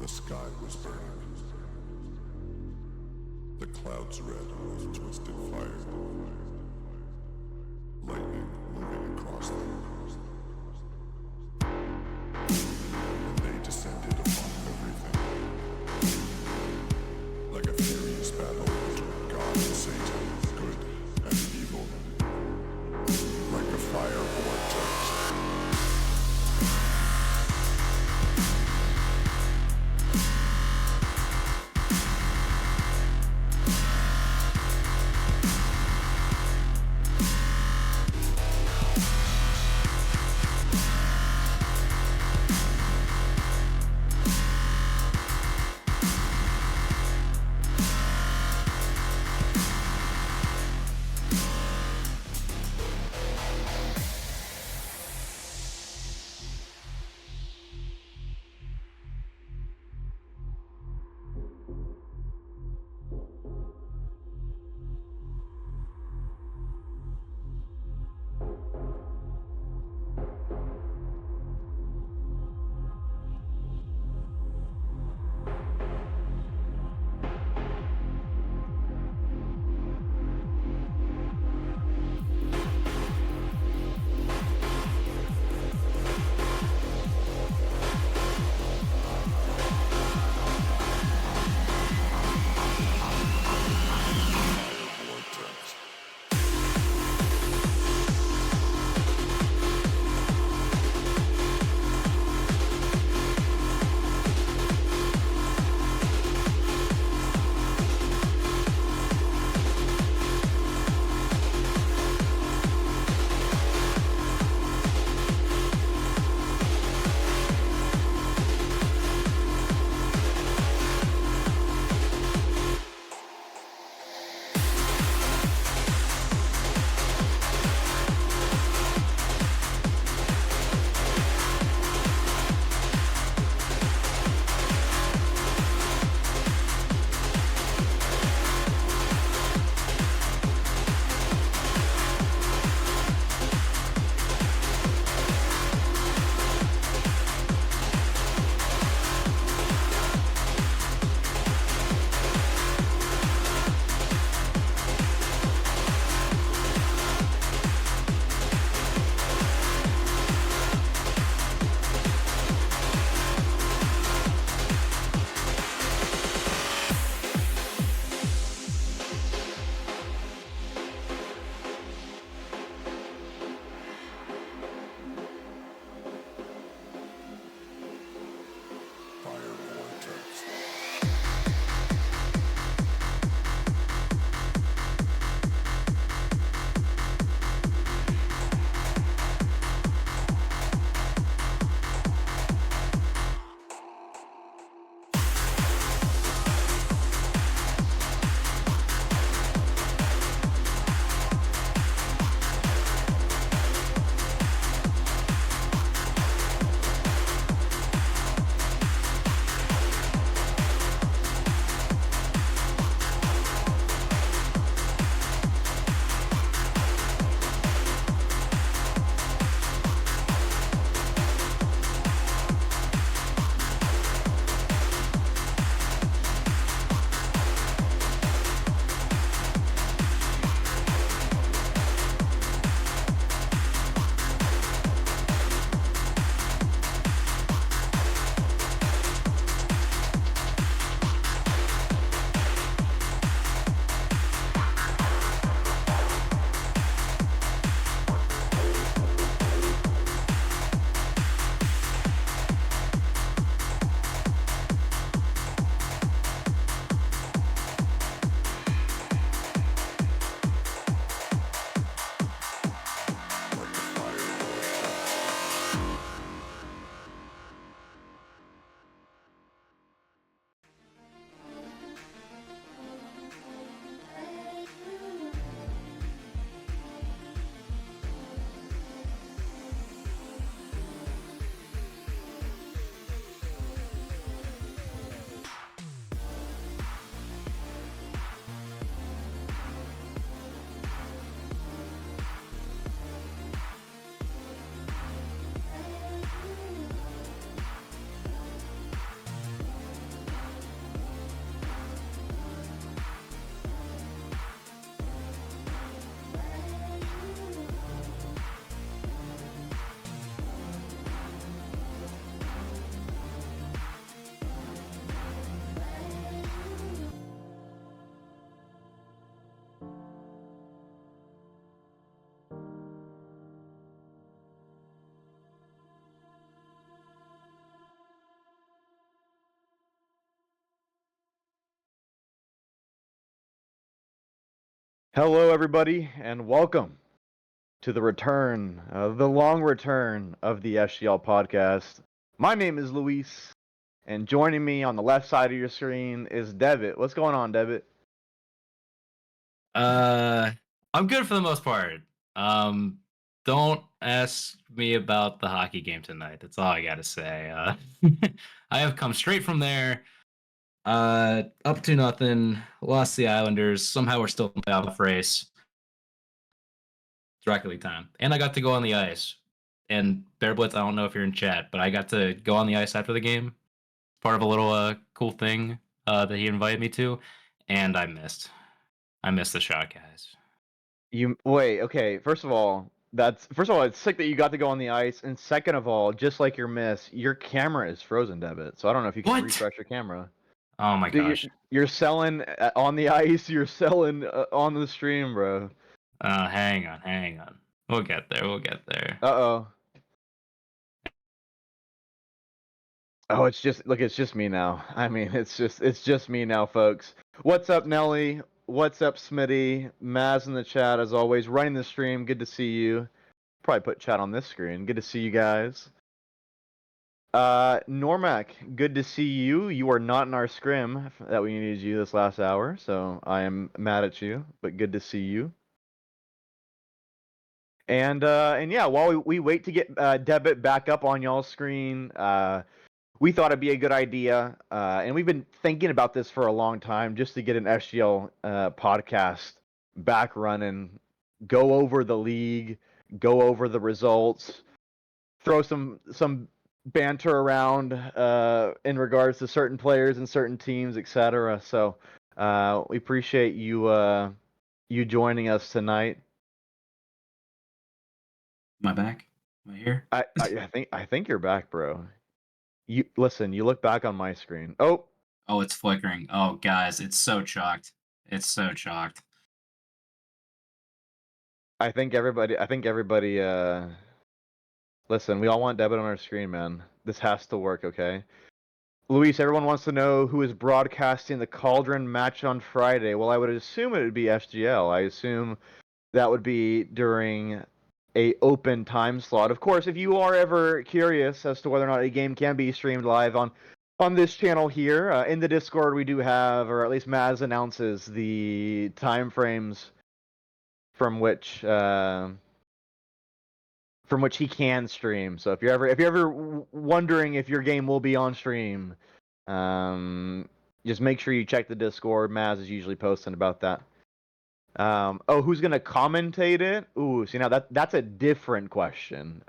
The sky was burning. The clouds red with twisted fire. Lightning moving across them. And they descended upon everything. Like a furious battle between God and Satan, good and evil. Like a fire vortex. Hello, everybody, and welcome to the long return of the SGL podcast. My name is Luis, and joining me on the left side of your screen is Debit. What's going on, Debit? Uh, I'm good for the most part. Um, don't ask me about the hockey game tonight. That's all I gotta say. I have come straight from there. Up to nothing. Lost the Islanders. Somehow we're still in the playoff race. It's Rocket League time, and I got to go on the ice. And Bear Blitz, I don't know if you're in chat, but I got to go on the ice after the game. Part of a little cool thing that he invited me to, and I missed. I missed the shot, guys. You wait, okay. First of all, it's sick that you got to go on the ice, and second of all, just like your miss, your camera is frozen, Debit. So I don't know if you can What? refresh your camera. Oh my Dude, gosh. you're selling on the ice. You're selling on the stream, bro. Hang on. We'll get there. We'll get there. Uh oh. Oh, it's just me now. I mean, it's just me now, folks. What's up, Nelly? What's up, Smitty? Maz in the chat as always, running the stream. Good to see you. Probably put chat on this screen. Good to see you guys. Normac, good to see you. You are not in our scrim that we needed you this last hour, so I am mad at you, but good to see you. And yeah, while we wait to get Debit back up on y'all's screen, we thought it'd be a good idea, and we've been thinking about this for a long time, just to get an SGL podcast back running, go over the league, go over the results, throw some banter around in regards to certain players and certain teams, etc. So we appreciate you joining us tonight. Am I back? Am I here? I think you're back, bro. You listen. You look back on my screen. Oh, Oh, it's flickering. Oh, guys, it's so chalked. It's so chalked. I think everybody. Listen, we all want Debit on our screen, man. This has to work, okay? Luis, everyone wants to know who is broadcasting the Cauldron match on Friday. Well, I would assume it would be SGL. I assume that would be during a open time slot. Of course, if you are ever curious as to whether or not a game can be streamed live on this channel here, in the Discord we do have, or at least Maz announces the time frames from which he can stream. So if you're ever wondering if your game will be on stream, um, just make sure you check the Discord. Maz is usually posting about that. Oh, who's gonna commentate it? Ooh, see now that's a different question.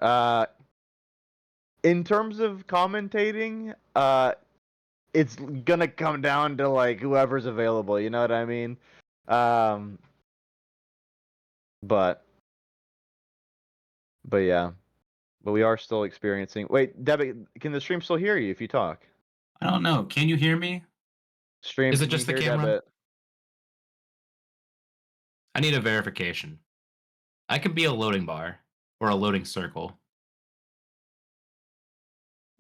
In terms of commentating, it's gonna come down to like whoever's available. You know what I mean? Um, but but yeah, but we are still experiencing. Wait, Debbie, can the stream still hear you if you talk? I don't know. Can you hear me? Stream, Is it can you just the hear camera? Debbie? I need a verification. I could be a loading bar or a loading circle.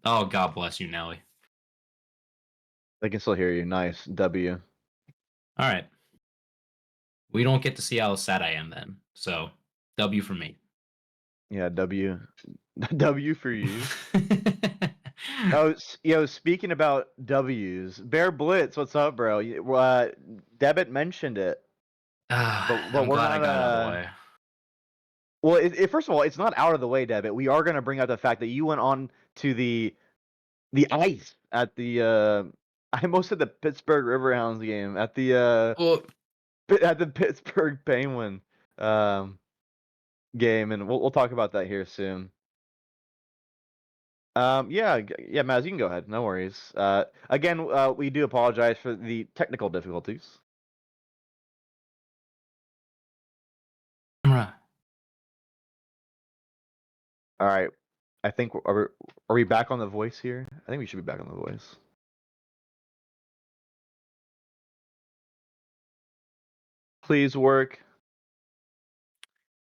Oh, God bless you, Nelly. They can still hear you. Nice, W. All right. We don't get to see how sad I am then. So, W for me. Yeah, W. W for you. Oh, yo, speaking about W's, Bear Blitz, what's up, bro? Debit mentioned it, but I'm we're glad I not. got out of the way. Well, first of all, it's not out of the way, Debit. We are gonna bring up the fact that you went on to the ice at the. I almost said the Pittsburgh Riverhounds game at the Well, at the Pittsburgh Penguin um game, and we'll talk about that here soon. Yeah, yeah, Maz, you can go ahead. No worries. Again, we do apologize for the technical difficulties. camera. All right. I think are we back on the voice here? I think we should be back on the voice. Please work.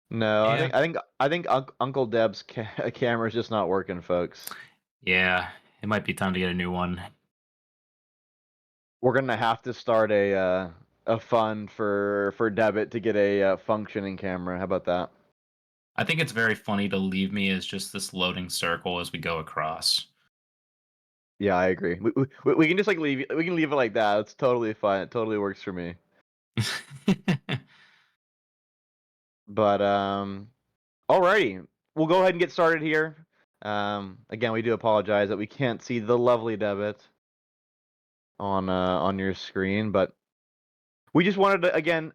No, I Yeah. think I think I think Uncle Deb's camera is just not working, folks. Yeah. It might be time to get a new one. We're gonna have to start of fun for Debit to get a functioning camera. How about that? I think it's very funny to leave me as just this loading circle as we go across. Yeah, I agree. We can just like leave. We can leave it like that. It's totally fine. It totally works for me. But alrighty, we'll go ahead and get started here. Again, we do apologize that we can't see the lovely Debit on your screen, but we just wanted to again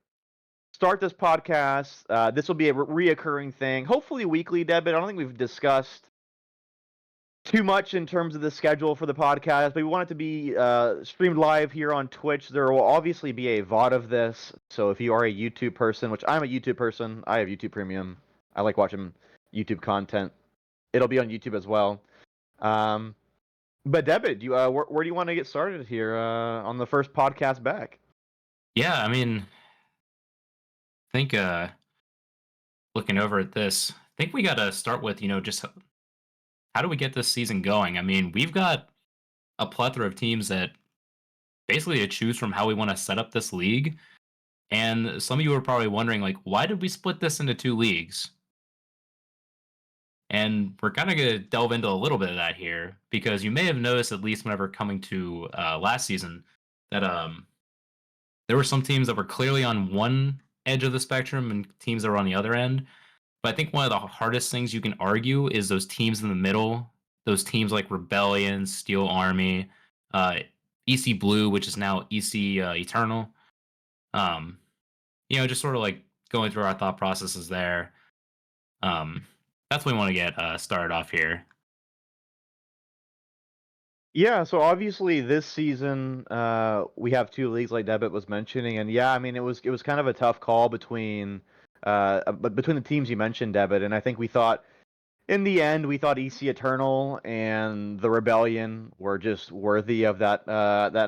start this podcast. This will be a reoccurring thing, hopefully weekly, Debit. I don't think we've discussed too much in terms of the schedule for the podcast, but we want it to be streamed live here on Twitch. There will obviously be a VOD of this, so if you are a YouTube person, which I'm a YouTube person, I have YouTube Premium. I like watching YouTube content. It'll be on YouTube as well. But Debit, where do you want to get started here on the first podcast back? Yeah, I mean, I think looking over at this, I think we got to start with, just how do we get this season going? I mean, we've got a plethora of teams that basically to choose from how we want to set up this league. And some of you are probably wondering, like, why did we split this into two leagues? And we're kind of going to delve into a little bit of that here because you may have noticed, at least whenever coming to last season, that there were some teams that were clearly on one edge of the spectrum and teams that were on the other end. But I think one of the hardest things you can argue is those teams in the middle, those teams like Rebellion, Steel Army, uh, EC Blue, which is now EC Eternal. Um, just sort of like going through our thought processes there. Um, that's what we want to get started off here. Yeah, so obviously this season we have two leagues like Debit was mentioning, and yeah, I mean it was kind of a tough call between but between the teams you mentioned, Debit, and I think we thought in the end we thought EC Eternal and the Rebellion were just worthy of that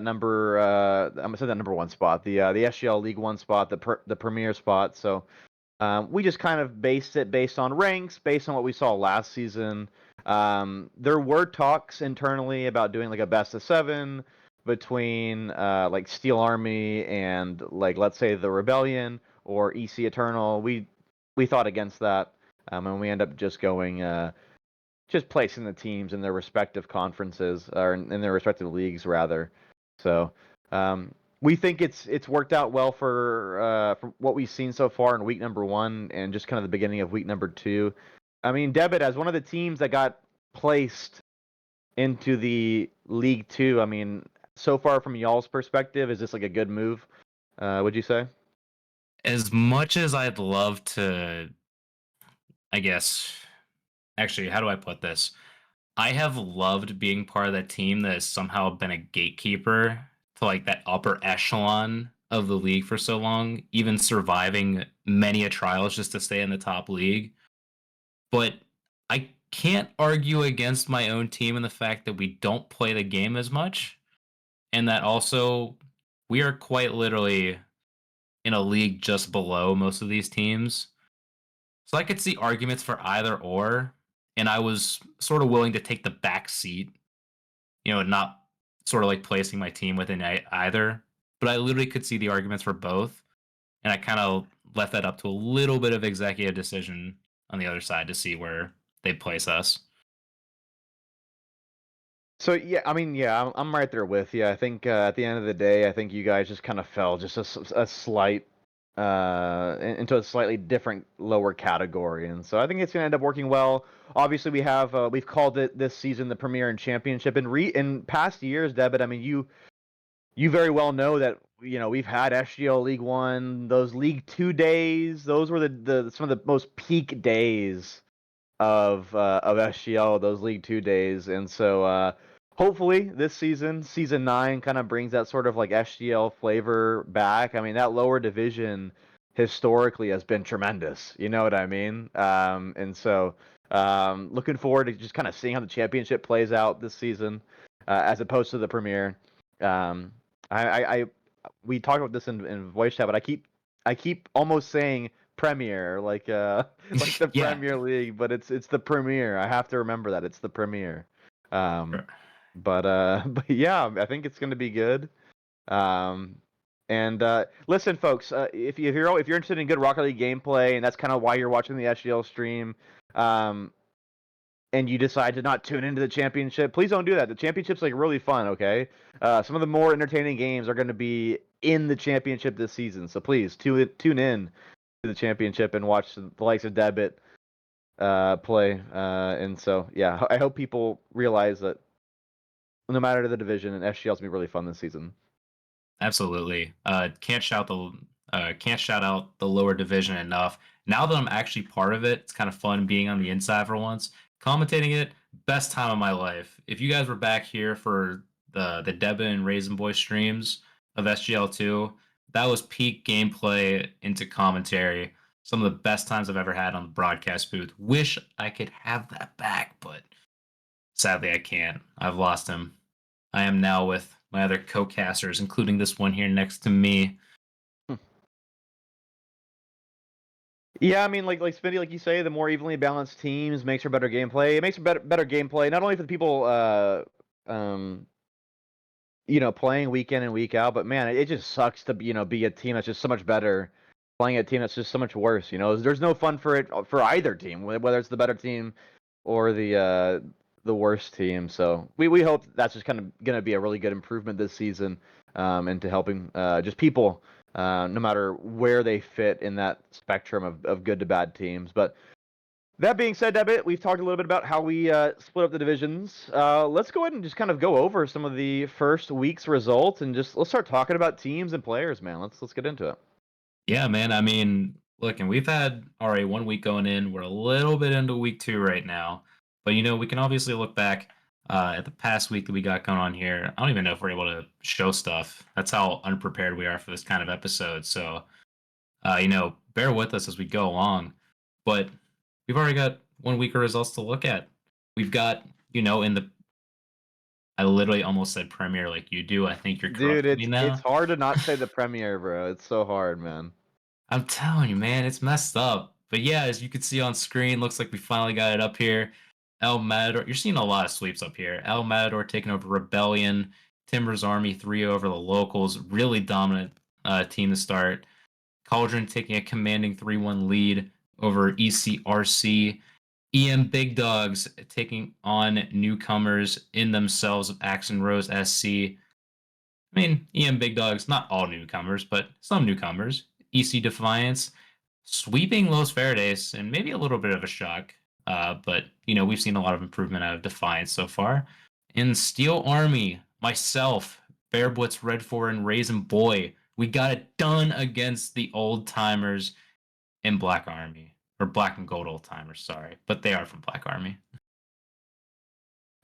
number I'm gonna say that number one spot, the SGL League One spot, the premier spot. So we just kind of based it based on ranks, based on what we saw last season. There were talks internally about doing like a best of seven between like Steel Army and like let's say the Rebellion or EC Eternal. We thought against that, and we end up just going just placing the teams in their respective conferences or in their respective leagues rather. So we think it's worked out well for what we've seen so far in week number one and just kind of the beginning of week number two. I mean, Debit as one of the teams that got placed into the League Two. I mean, so far from y'all's perspective, is this like a good move? Would you say? As much as I'd love to, I guess, actually, how do I put this? I have loved being part of that team that has somehow been a gatekeeper to like that upper echelon of the league for so long, even surviving many a trials just to stay in the top league. But I can't argue against my own team in the fact that we don't play the game as much, and that also we are quite literally in a league just below most of these teams. So I could see arguments for either or, and I was sort of willing to take the back seat, not sort of like placing my team within either. But I literally could see the arguments for both, and I kind of left that up to a little bit of executive decision on the other side to see where they place us. So yeah, I mean, yeah, I'm right there with you. I think at the end of the day, I think you guys just kind of fell just a slight into a slightly different lower category, and so I think it's gonna end up working well. Obviously, we've called it this season the Premier and Championship. In past years, Debit, I mean, you very well know that we've had SGL League One, those League Two days. Those were the some of the most peak days of SGL, those League Two days, and so hopefully this season nine, kind of brings that sort of like SGL flavor back. I mean, that lower division historically has been tremendous. You know what I mean? And so looking forward to just kind of seeing how the championship plays out this season, as opposed to the Premier. Um, I we talked about this in voice chat, but I keep almost saying Premier, like the Yeah. Premier League, but it's the Premier. I have to remember that it's the Premier. Um, Sure. but but yeah, I think it's going to be good. Um, And listen, folks, if you're interested in good Rocket League gameplay, and that's kind of why you're watching the SGL stream, um, and you decide to not tune into the championship, please don't do that. The championship's like really fun. Okay, some of the more entertaining games are going to be in the championship this season. So please tune in to the championship and watch the likes of Debit play. And so yeah, I hope people realize that no matter the division, and SGL's gonna be really fun this season. Absolutely. Can't shout out the lower division enough. Now that I'm actually part of it, it's kind of fun being on the inside for once. Commentating it, best time of my life. If you guys were back here for the Debit and Raisin Boy streams of SGL2, that was peak gameplay into commentary. Some of the best times I've ever had on the broadcast booth. Wish I could have that back, but sadly I can't. I've lost him. I am now with my other co-casters, including this one here next to me. Yeah, I mean, like Smitty, like you say, the more evenly balanced teams makes for better gameplay. It makes for better gameplay, not only for the people, playing week in and week out, but man, it just sucks to be a team that's just so much better playing a team that's just so much worse. There's no fun for it for either team, whether it's the better team or the worst team. So we hope that's just kind of gonna be a really good improvement this season, into helping just people, no matter where they fit in that spectrum of good to bad teams. But that being said, Debit, we've talked a little bit about how we split up the divisions. Let's go ahead and just kind of go over some of the first week's results, and just let's start talking about teams and players, man. Let's get into it. Yeah, man. I mean, look, and we've had already 1 week going in. We're a little bit into week 2 right now, but we can obviously look back at the past week that we got going on here. I don't even know if we're able to show stuff. That's how unprepared we are for this kind of episode. So, bear with us as we go along. But we've already got 1 week of results to look at. We've got, in the I literally almost said premiere like you do. I think you're Dude, corrupting me it's now. hard to not say the premiere, bro. It's so hard, man. I'm telling you, man, it's messed up. But yeah, as you can see on screen, looks like we finally got it up here. El Matador, you're seeing a lot of sweeps up here. El Matador taking over Rebellion, Timber's Army 3 over the locals. Really dominant team to start. Cauldron taking a commanding 3-1 lead over ECRC. EM Big Dogs taking on newcomers in themselves of Axe and Rose SC. I mean, EM Big Dogs, not all newcomers, but some newcomers. EC Defiance sweeping Los Verdes, and maybe a little bit of a shock. But, we've seen a lot of improvement out of Defiance so far. In Steel Army, myself, Bearblitz, Red 4, and Raisin Boy, we got it done against the old timers in Black Army. Or Black and Gold old timers, sorry. But they are from Black Army.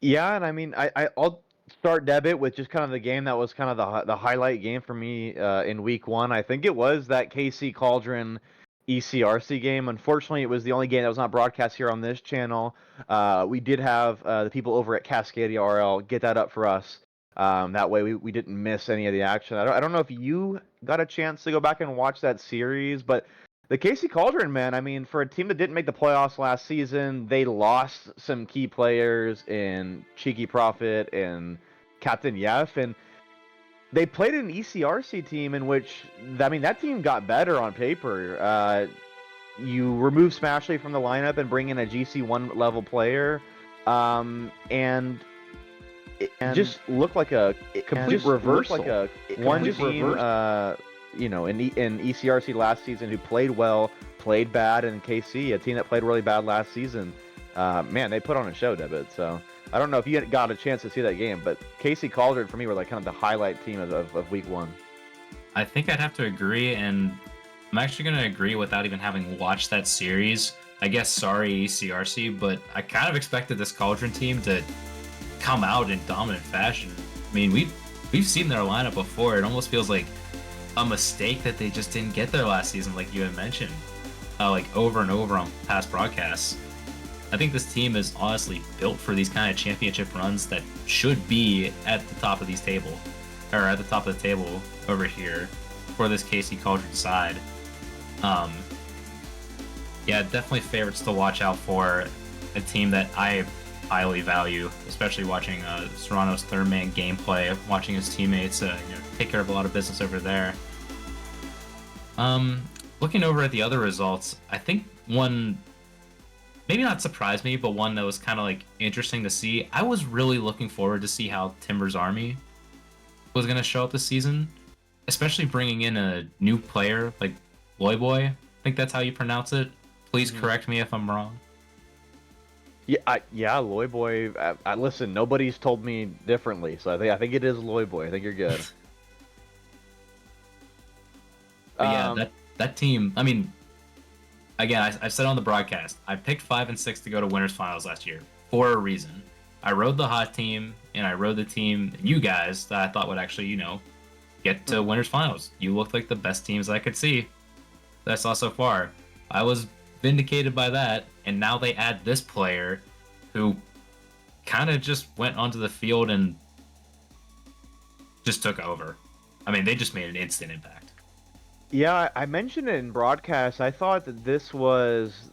Yeah, and I mean, I'll start Debit with just kind of the game that was kind of the highlight game for me in week 1. I think it was that KC Cauldron ECRC game. Unfortunately, it was the only game that was not broadcast here on this channel. We did have the people over at Cascadia RL get that up for us. That way we didn't miss any of the action. I don't know if you got a chance to go back and watch that series, but the KC Cauldron, man, I mean, for a team that didn't make the playoffs last season, they lost some key players in Cheeky Prophet and Captain Yef, and they played an ECRC team in which, I mean, that team got better on paper. You remove Smashley from the lineup and bring in a GC1 level player, and it just looked like a complete reversal. Like a one team, in ECRC last season who played well, played bad, and KC, a team that played really bad last season, man, they put on a show, Debit. So I don't know if you got a chance to see that game, but KC Cauldron for me were like kind of the highlight team of week 1. I think I'd have to agree, and I'm actually going to agree without even having watched that series. I guess sorry ECRC, but I kind of expected this Cauldron team to come out in dominant fashion. I mean, we've seen their lineup before. It almost feels like a mistake that they just didn't get there last season, like you had mentioned, like over and over on past broadcasts. I think this team is honestly built for these kind of championship runs that should be at the top of these table, or at the top of the table over here for this KC Cauldron side. Yeah, definitely favorites to watch out for. A team that I highly value, especially watching Serrano's third man gameplay, watching his teammates take care of a lot of business over there. Um, Looking over at the other results, I think one maybe not surprised me, but one that was kind of like interesting to see. I was really looking forward to see how Timber's Army was going to show up this season, especially bringing in a new player like Loyboy. I think that's how you pronounce it. Please correct me if I'm wrong. Yeah, Loy Boy. Listen, nobody's told me differently, so I think it is Loy Boy. I think you're good. But yeah, Um, that team. I mean, again, I said on the broadcast, I picked 5 and 6 to go to winners finals last year for a reason. I rode the hot team, and I rode the team, you guys, that I thought would actually, get to winners finals. You looked like the best teams I could see that I saw so far. I was vindicated by that, and now they add this player who kind of just went onto the field and just took over. I mean, they just made an instant impact. yeah, I mentioned it in broadcast. I thought that this was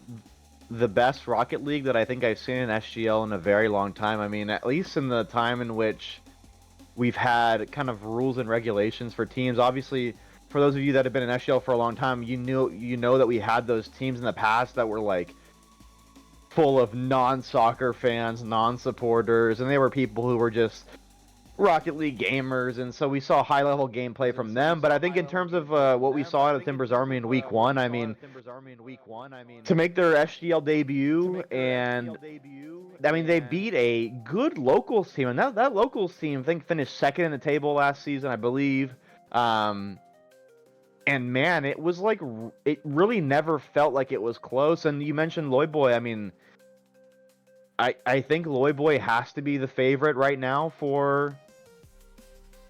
the best Rocket League that I think I've seen in SGL in a very long time. I mean, at least in the time in which we've had kind of rules and regulations for teams. Obviously, for those of you that have been in SGL for a long time, you know that we had those teams in the past that were like full of non-soccer fans, non-supporters, and they were people who were just Rocket League gamers, and so we saw high-level gameplay from them. But I think in terms of what we saw out of Timbers Army in Week 1, I mean, to make their SGL debut, and I mean, they beat a good locals team, and that locals team, I think, finished second in the table last season, I believe. Um, and man, it was like it really never felt like it was close. And you mentioned Loy Boy. I mean, I think Loy Boy has to be the favorite right now for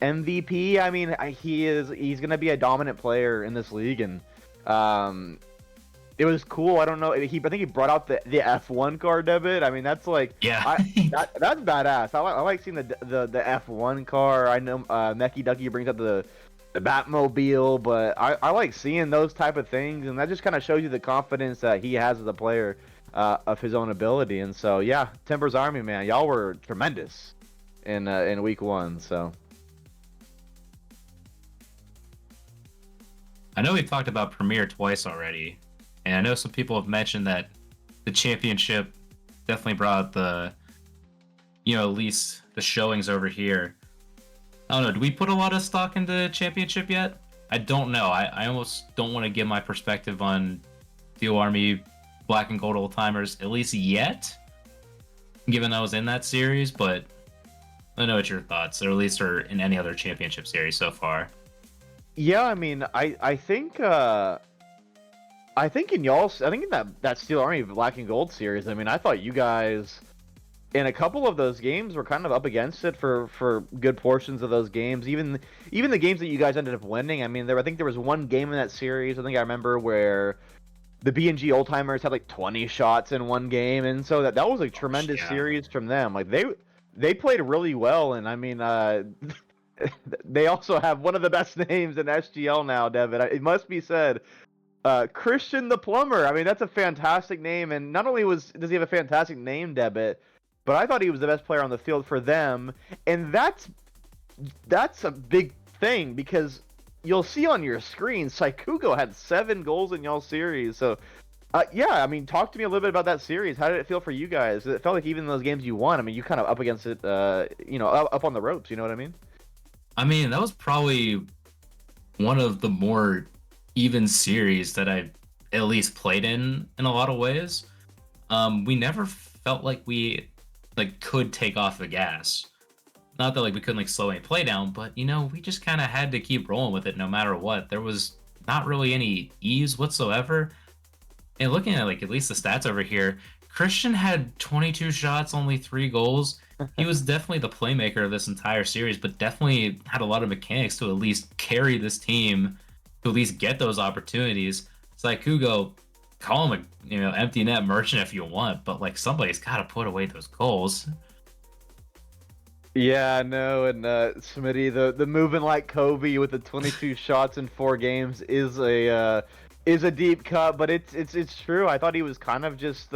MVP. I mean, he's gonna be a dominant player in this league, and it was cool. I don't know. I think he brought out the F1 car debit. I mean, that's like Yeah. that's badass. I like seeing the F1 car. I know Mecky Ducky brings up the Batmobile, but I like seeing those type of things, and that just kind of shows you the confidence that he has as a player of his own ability. And so, yeah, Timbers Army, man, y'all were tremendous in Week 1. So. I know we've talked about Premier twice already, and I know some people have mentioned that the championship definitely brought out at least the showings over here. I don't know. Do we put a lot of stock into championship yet? I don't know. I almost don't want to give my perspective on Steel Army Black and Gold Old Timers, at least yet, given I was in that series, but I don't know what your thoughts, or at least are in any other championship series so far. Yeah, I mean, I think in that Steel Army Black and Gold series, I mean, I thought you guys in a couple of those games were kind of up against it for good portions of those games. Even the games that you guys ended up winning. I mean, I think there was one game in that series. I think I remember where the B&G Old Timers had like 20 shots in one game, and so that was a tremendous Yeah. series from them. Like they played really well, and I mean, they also have one of the best names in SGL now, Devin. It must be said. Christian the Plumber. I mean, that's a fantastic name, and not only does he have a fantastic name, Debit, but I thought he was the best player on the field for them, and that's a big thing because you'll see on your screen, Saikugo had 7 goals in y'all series. So, yeah, I mean, talk to me a little bit about that series. How did it feel for you guys? It felt like even those games you won, I mean, you kind of up against it, up on the ropes. You know what I mean? I mean, that was probably one of the more even series that I at least played in a lot of ways. We never felt like we could take off the gas. Not that we couldn't slow any play down, but we just kind of had to keep rolling with it no matter what. There was not really any ease whatsoever. And looking at at least the stats over here, Christian had 22 shots, only 3 goals. He was definitely the playmaker of this entire series, but definitely had a lot of mechanics to at least carry this team to at least get those opportunities. It's like Kugo, call him a empty net merchant if you want, but somebody's got to put away those goals. Yeah, no, and Smitty, the moving like Kobe with the 22 shots in 4 games is a deep cut, but it's true. I thought he was kind of just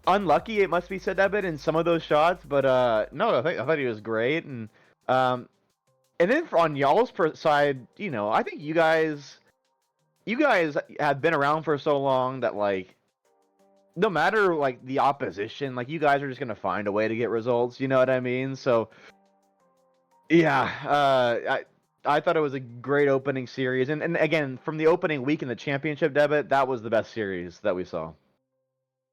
unlucky. It must be said that bit in some of those shots, but no, I thought he was great, and then on y'all's side, I think you guys you guys have been around for so long that like no matter like the opposition, like you guys are just gonna find a way to get results. You know what I mean? So yeah, I thought it was a great opening series, and again from the opening week in the championship debit, that was the best series that we saw.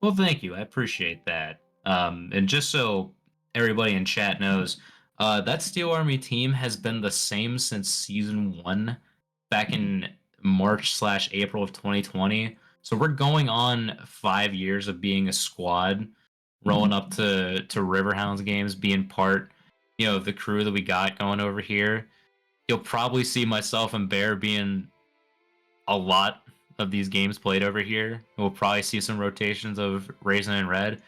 Well, thank you. I appreciate that. And just so everybody in chat knows, that Steel Army team has been the same since season one, back in March/April of 2020. So we're going on 5 years of being a squad, rolling up to Riverhounds games, being part, of the crew that we got going over here. You'll probably see myself and Bear being a lot of these games played over here. We'll probably see some rotations of Raisin and Red.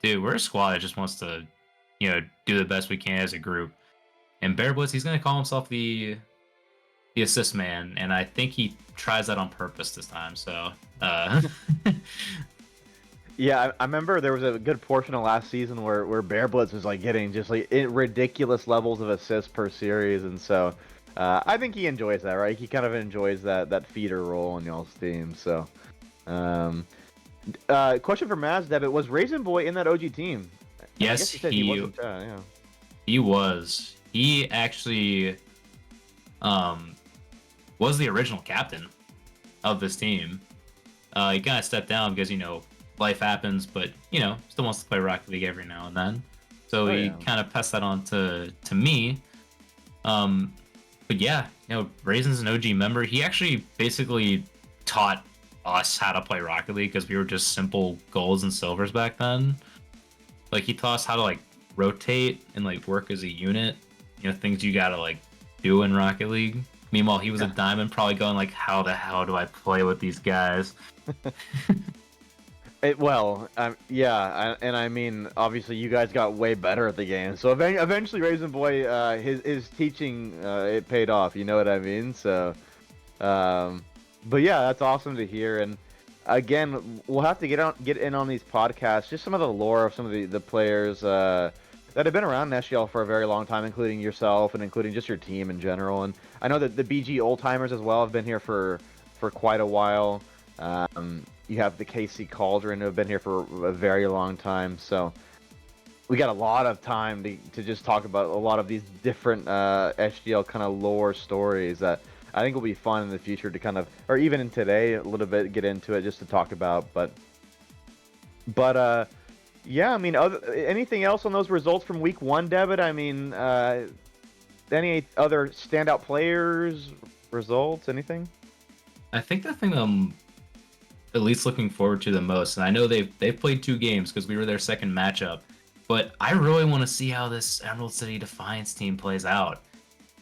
Dude, we're a squad that just wants to, do the best we can as a group. And Bear Blitz, he's gonna call himself the assist man, and I think he tries that on purpose this time. So, Yeah, I remember there was a good portion of last season where Bear Blitz was like getting just like ridiculous levels of assists per series, and so I think he enjoys that, right? He kind of enjoys that feeder role on y'all's team. So, um, question for Maz Debit: was Raisin Boy in that OG team? I yes, guess he said he wasn't. Yeah. he was. He actually um was the original captain of this team. He kind of stepped down because life happens, but still wants to play Rocket League every now and then. So Oh, he yeah. kind of passed that on to me. But yeah, Raisin's an OG member. He actually basically taught us how to play Rocket League because we were just simple golds and silvers back then. Like he taught us how to like rotate and like work as a unit. Things you gotta like do in Rocket League. Meanwhile, he was a Yeah. diamond, probably going like, "How the hell do I play with these guys?" Yeah, and I mean, obviously, you guys got way better at the game. So eventually, Raisin Boy, his teaching, it paid off. You know what I mean? So, um, but yeah, that's awesome to hear. And again, we'll have to get in on these podcasts, just some of the lore of some of the players that have been around in SGL for a very long time, including yourself and including just your team in general. And I know that the BG old timers as well have been here for quite a while. You have the KC Cauldron who have been here for a very long time, so we got a lot of time to just talk about a lot of these different SGL kind of lore stories that I think will be fun in the future to kind of, or even in today a little bit, get into it just to talk about. But yeah, I mean, anything else on those results from week one, Debit? I mean, any other standout players, results, anything? I think the thing I'm at least looking forward to the most, and I know they've played 2 games because we were their second matchup, but I really want to see how this Emerald City Defiance team plays out.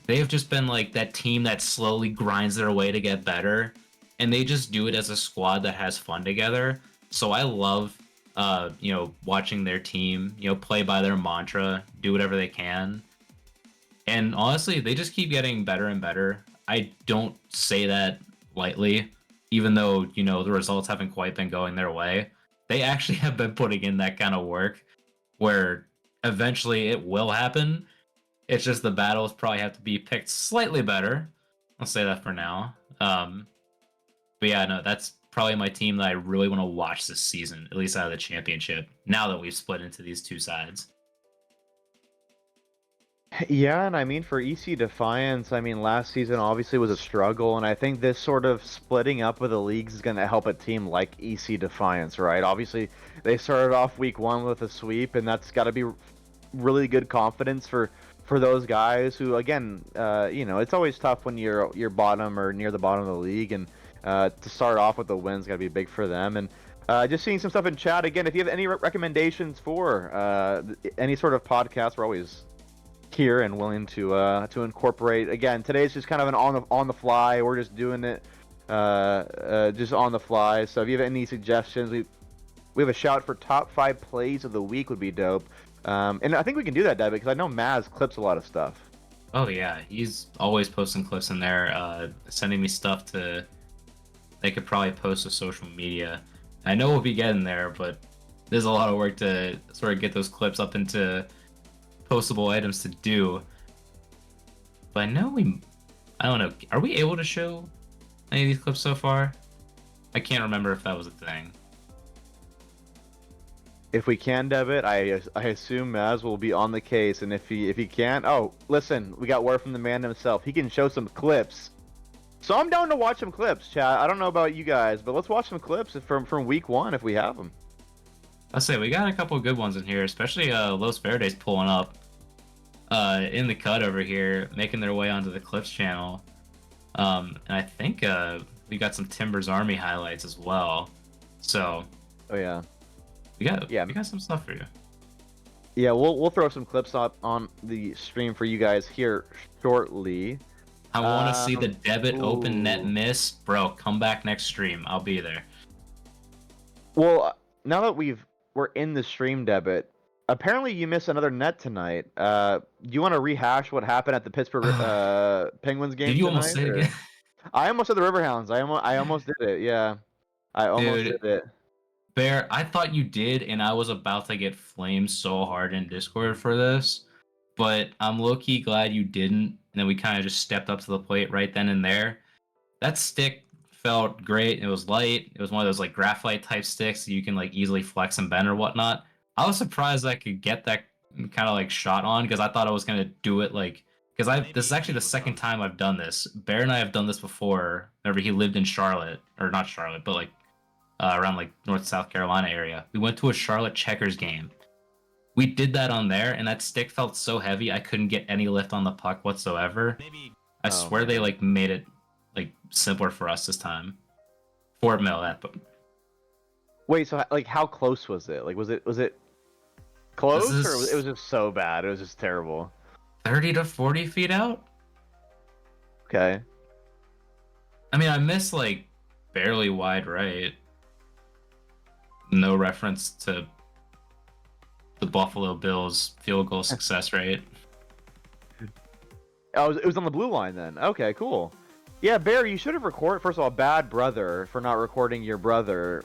They have just been like that team that slowly grinds their way to get better, and they just do it as a squad that has fun together. So I love, watching their team, play by their mantra, do whatever they can. And honestly, they just keep getting better and better. I don't say that lightly, even though, the results haven't quite been going their way. They actually have been putting in that kind of work where eventually it will happen. It's just the battles probably have to be picked slightly better. I'll say that for now. But yeah, no, that's probably my team that I really want to watch this season, at least out of the championship, now that we've split into these 2 sides. Yeah, and I mean for EC Defiance, I mean last season obviously was a struggle, and I think this sort of splitting up of the leagues is going to help a team like EC Defiance, right? Obviously, they started off week one with a sweep, and that's got to be really good confidence for those guys who, again, it's always tough when you're bottom or near the bottom of the league, and to start off with a win's got to be big for them. And just seeing some stuff in chat again. If you have any recommendations for any sort of podcast, we're always here and willing to incorporate. Again, today's just kind of an on the fly. We're just doing it just on the fly. So if you have any suggestions, we have a shout for top 5 plays of the week would be dope. And I think we can do that, Deb, because I know Maz clips a lot of stuff. Oh yeah, he's always posting clips in there, sending me stuff to. They could probably post to social media. I know we'll be getting there, but there's a lot of work to sort of get those clips up into postable items to do. But I know I don't know, are we able to show any of these clips so far? I can't remember if that was a thing. If we can debit, I assume Maz will be on the case, and if he can't, oh, listen, we got word from the man himself. He can show some clips. So I'm down to watch some clips, chat. I don't know about you guys, but let's watch some clips from week 1 if we have them. I'll say we got a couple of good ones in here, especially Los Verdes pulling up in the cut over here, making their way onto the clips channel. And I think we got some Timbers Army highlights as well. So Oh yeah. we got some stuff for you. Yeah, we'll throw some clips up on the stream for you guys here shortly. I want to see the Debit open net ooh. miss, bro. Come back next stream. I'll be there. Well, now that we're in the stream debit, apparently you missed another net tonight. Do you want to rehash what happened at the Pittsburgh Penguins game Did you tonight? almost say it again? I almost said the Riverhounds. I almost did it. Yeah, I almost Dude, did it. Bear, I thought you did, and I was about to get flamed so hard in Discord for this, but I'm low-key glad you didn't, and then we kind of just stepped up to the plate right then and there. That stick felt great. It was light. It was one of those like graphite type sticks that you can like easily flex and bend or whatnot. I was surprised I could get that kind of like shot on because I thought I was gonna do it like because this is actually the second time I've done this. Bear and I have done this before. Whenever he lived in Charlotte, or not Charlotte, but like around like North South Carolina area. We went to a Charlotte Checkers game. We did that on there, and that stick felt so heavy I couldn't get any lift on the puck whatsoever. I swear they like made it like simpler for us this time. Fort Mill that, but Wait, so like how close was it? Like was it close This or is- it was just so bad? It was just terrible. 30 to 40 feet out. Okay. I mean, I missed like barely wide right. No reference to the Buffalo Bills field goal success rate. Oh, it was on the blue line then. Okay, cool. Yeah, Bear, you should have recorded. First of all, bad brother for not recording your brother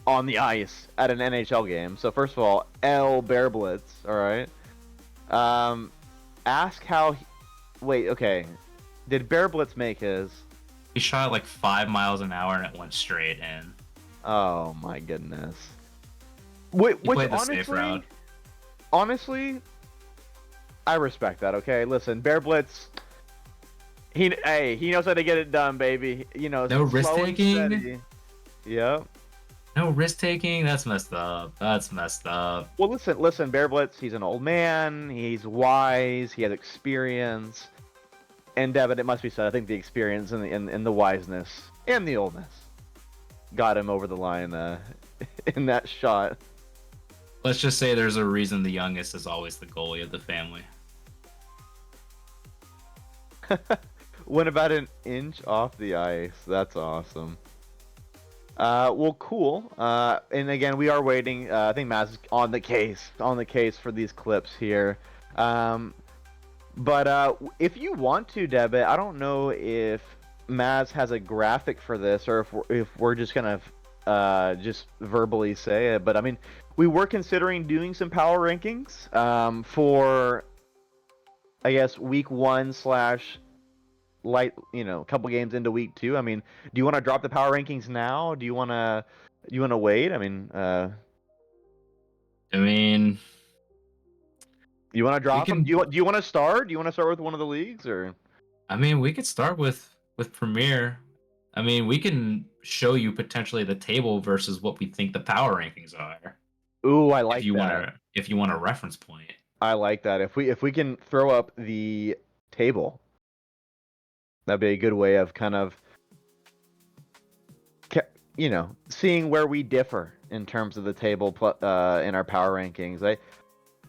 on the ice at an NHL game. So first of all, L Bear Blitz. All right. Ask how. Wait, okay. Did Bear Blitz make his? He shot like 5 miles an hour and it went straight in. Oh my goodness. Which played the safe route. honestly, I respect that. Okay, listen, Bear Blitz. He knows how to get it done, baby. You know, No slow and risk-taking? steady. Yep. No risk taking. That's messed up. That's messed up. Well, listen, Bear Blitz. He's an old man. He's wise. He has experience. And Devin, it must be said, I think the experience and the wiseness and the oldness got him over the line in that shot. Let's just say there's a reason the youngest is always the goalie of the family. Went about an inch off the ice. That's awesome. Well, cool. And again, we are waiting. I think Maz is on the case for these clips here. But if you want to, Debit, I don't know if Maz has a graphic for this or if we're just gonna just verbally say it. But I mean, we were considering doing some power rankings for, I guess, week 1 / light, a couple games into week 2. I mean, do you want to drop the power rankings now? Do you want to wait? I mean, you want to drop them? Do you want to start? Do you want to start with one of the leagues or? I mean, we could start with Premier. I mean, we can show you potentially the table versus what we think the power rankings are. Ooh, I like if you that. if you want a reference point. I like that. If we can throw up the table, that'd be a good way of kind of, seeing where we differ in terms of the table in our power rankings.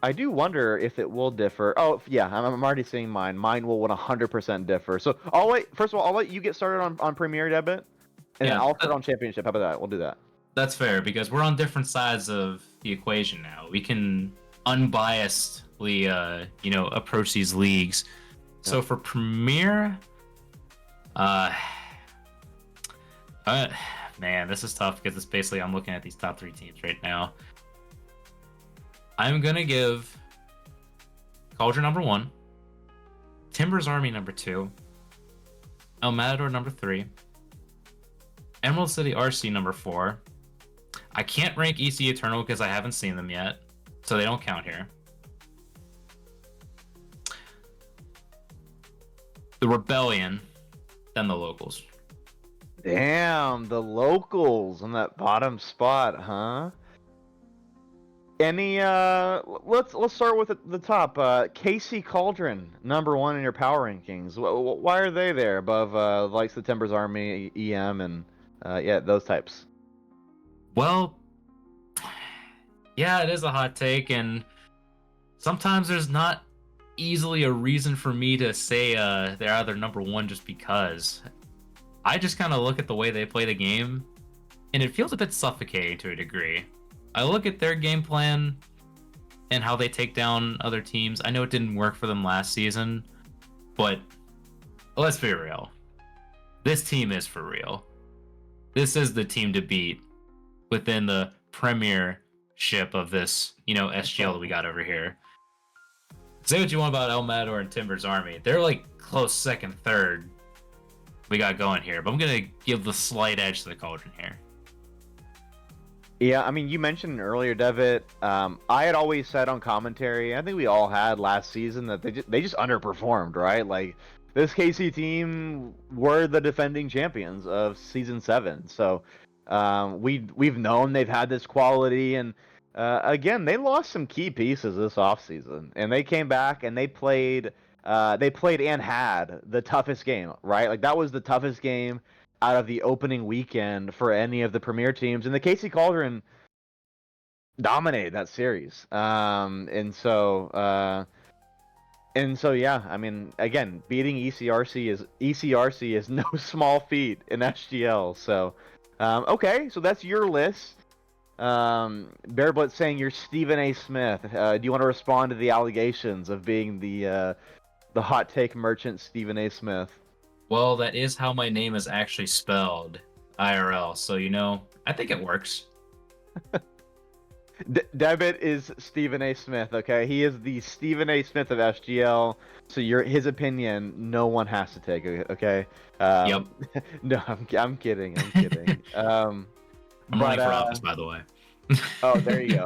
I do wonder if it will differ. Oh, yeah, I'm already seeing mine. Mine will 100% differ. So I'll wait. First of all, I'll let you get started on Premier Debit, and then I'll start on Championship. How about that? We'll do that. That's fair because we're on different sides of the equation now. We can unbiasedly, approach these leagues. So Yeah. for Premier, man, this is tough because it's basically I'm looking at these top 3 teams right now. I'm gonna give Culture number 1, Timbers Army number 2, El Matador number 3, Emerald City RC number 4. I can't rank EC Eternal because I haven't seen them yet, so they don't count here. The Rebellion, then the Locals. Damn, the locals on that bottom spot, huh? Any let's start with the top. KC Cauldron, number 1 in your power rankings. Why are they there above like the Timbers Army, EM, and yeah, those types? Well, yeah, it is a hot take, and sometimes there's not easily a reason for me to say they're either number 1 just because. I just kind of look at the way they play the game, and it feels a bit suffocating to a degree. I look at their game plan and how they take down other teams. I know it didn't work for them last season, but let's be real. This team is for real. This is the team to beat within the premiership of this, SGL that we got over here. Say what you want about El Matador and Timbers Army. They're like close second, third we got going here, but I'm going to give the slight edge to the Cauldron here. Yeah, I mean, you mentioned earlier, Debit. I had always said on commentary, I think we all had last season, that they just underperformed, right? Like, this KC team were the defending champions of season 7, so we've known they've had this quality, and again, they lost some key pieces this offseason, and they came back and they played and had the toughest game, right? Like, that was the toughest game out of the opening weekend for any of the premier teams, and the KC Cauldron dominated that series. And so yeah, I mean, again, beating ECRC is no small feat in SGL. So okay, so that's your list. Bearblitz saying you're Stephen A. Smith. Do you want to respond to the allegations of being the hot take merchant Stephen A. Smith? Well, that is how my name is actually spelled, IRL. So, I think it works. Debit is Stephen A. Smith, okay? He is the Stephen A. Smith of SGL, so his opinion, no one has to take, okay? Yep. No, I'm kidding. I'm kidding. I'm running for office, by the way. Oh, there you go.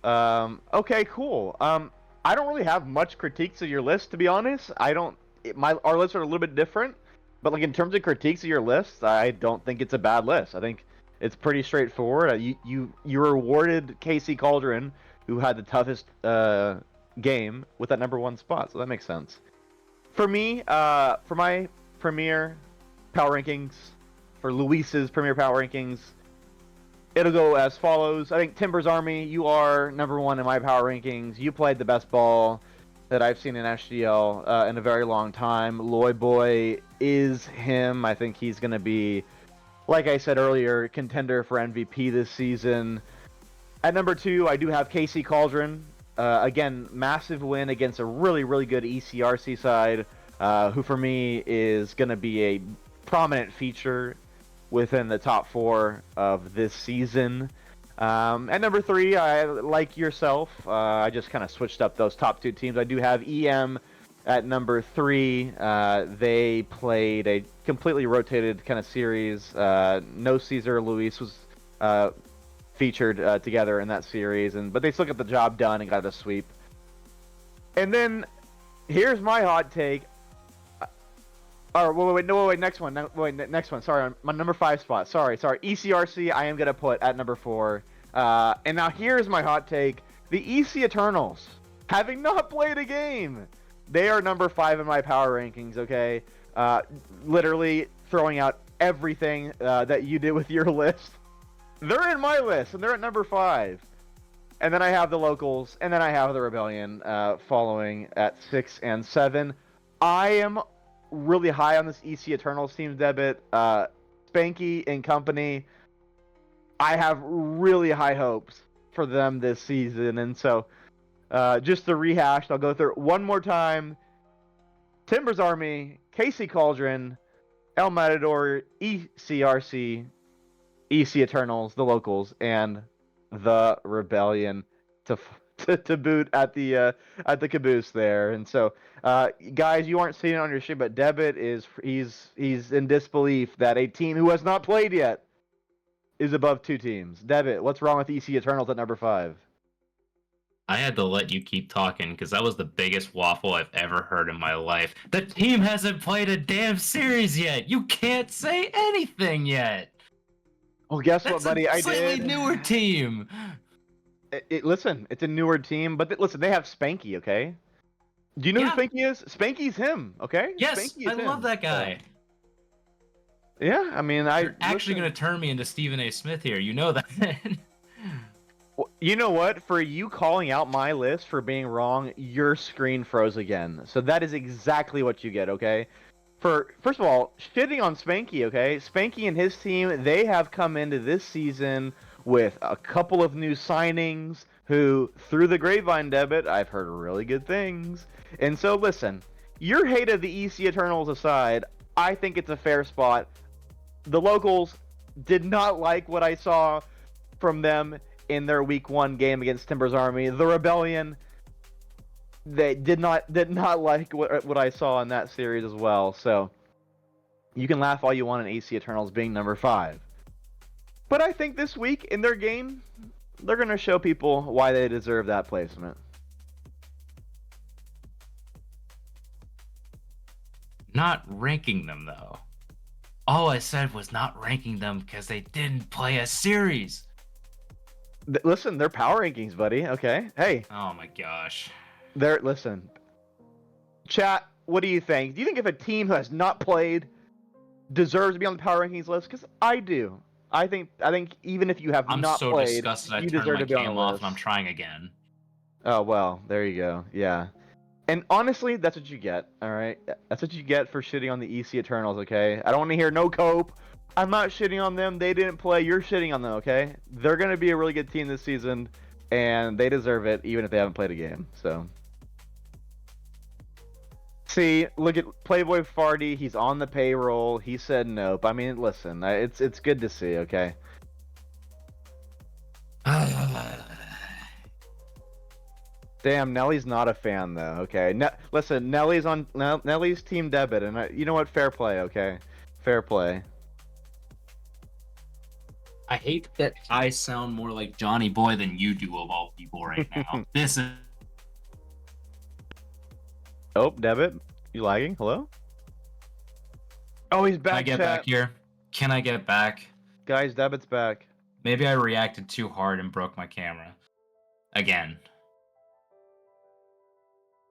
Yeah. Okay, cool. I don't really have much critiques of your list, to be honest. Our lists are a little bit different, but like in terms of critiques of your list, I don't think it's a bad list. I think it's pretty straightforward. You rewarded KC Cauldron, who had the toughest game, with that number 1 spot, so that makes sense. For me, for my premier power rankings, for Luis's premier power rankings, it'll go as follows. I think Timbers Army, you are number 1 in my power rankings. You played the best ball that I've seen in SGL in a very long time. Loy Boy is him. I think he's going to be, like I said earlier, contender for MVP this season. At number 2, I do have KC Cauldron. Again, massive win against a really, really good ECRC side, who for me is going to be a prominent feature within the top 4 of this season. At number 3, I like yourself. I just kind of switched up those top 2 teams. I do have EM at number 3. They played a completely rotated kind of series. No Caesar Luis was featured together in that series, but they still got the job done and got a sweep. And then here's my hot take. Next one. Sorry, my number 5 spot. Sorry. ECRC, I am gonna put at number 4. And now here's my hot take: the EC Eternals, having not played a game, they are number 5 in my power rankings. Okay, literally throwing out everything that you did with your list. They're in my list, and they're at number 5. And then I have the locals, and then I have the Rebellion following at 6 and 7. I am really high on this EC Eternals team, Debit. Spanky and company, I have really high hopes for them this season. And so, just to rehash, I'll go through it one more time. Timbers Army, KC Cauldron, El Matador, ECRC, EC Eternals, the locals, and the Rebellion to to boot at the caboose there. And so, guys, you aren't seeing it on your stream, but Debit he's in disbelief that a team who has not played yet is above two teams. Debit, what's wrong with EC Eternals at number 5? I had to let you keep talking because that was the biggest waffle I've ever heard in my life. The team hasn't played a damn series yet. You can't say anything yet. Well, guess what, That's buddy? a I slightly did. newer team. Listen, it's a newer team, but listen, they have Spanky. Okay. Do you know Yeah. who Spanky is? Spanky's him. Okay. Yes, Spanky I is love him. that guy. Yeah, I mean, You're actually going to turn me into Stephen A. Smith here. You know that. You know what? For you calling out my list for being wrong, your screen froze again. So that is exactly what you get, okay? First of all, shitting on Spanky, okay? Spanky and his team, they have come into this season with a couple of new signings who, through the grapevine Debit, I've heard really good things. And so listen, your hate of the EC Eternals aside, I think it's a fair spot. The locals did not like what I saw from them in their week 1 game against Timber's Army. The Rebellion, they did not like what I saw in that series as well. So you can laugh all you want on AC Eternals being number 5. But I think this week in their game, they're going to show people why they deserve that placement. Not ranking them, though. All I said was not ranking them because they didn't play a series. Listen, they're power rankings, buddy. Okay. Hey. Oh my gosh. Listen. Chat, what do you think? Do you think if a team who has not played deserves to be on the power rankings list? Because I do. I think even if you have I'm not so played, disgusted I you turned deserve my to be on game the off list. and I'm trying again. Oh, well, there you go. Yeah. And honestly, that's what you get, all right? That's what you get for shitting on the EC Eternals, okay? I don't want to hear no cope. I'm not shitting on them. They didn't play. You're shitting on them, okay? They're going to be a really good team this season, and they deserve it even if they haven't played a game. So, see, look at Playboy Farty. He's on the payroll. He said nope. I mean, listen, it's good to see, okay? Damn, Nelly's not a fan though. Okay, listen, Nelly's team Debit, and you know what? Fair play. Okay, fair play. I hate that I sound more like Johnny Boy than you do of all people right now. This is Oh, Debit, you lagging? Hello? Oh, he's back. Can I get back here? Can I get back? Guys, Debit's back. Maybe I reacted too hard and broke my camera. Again.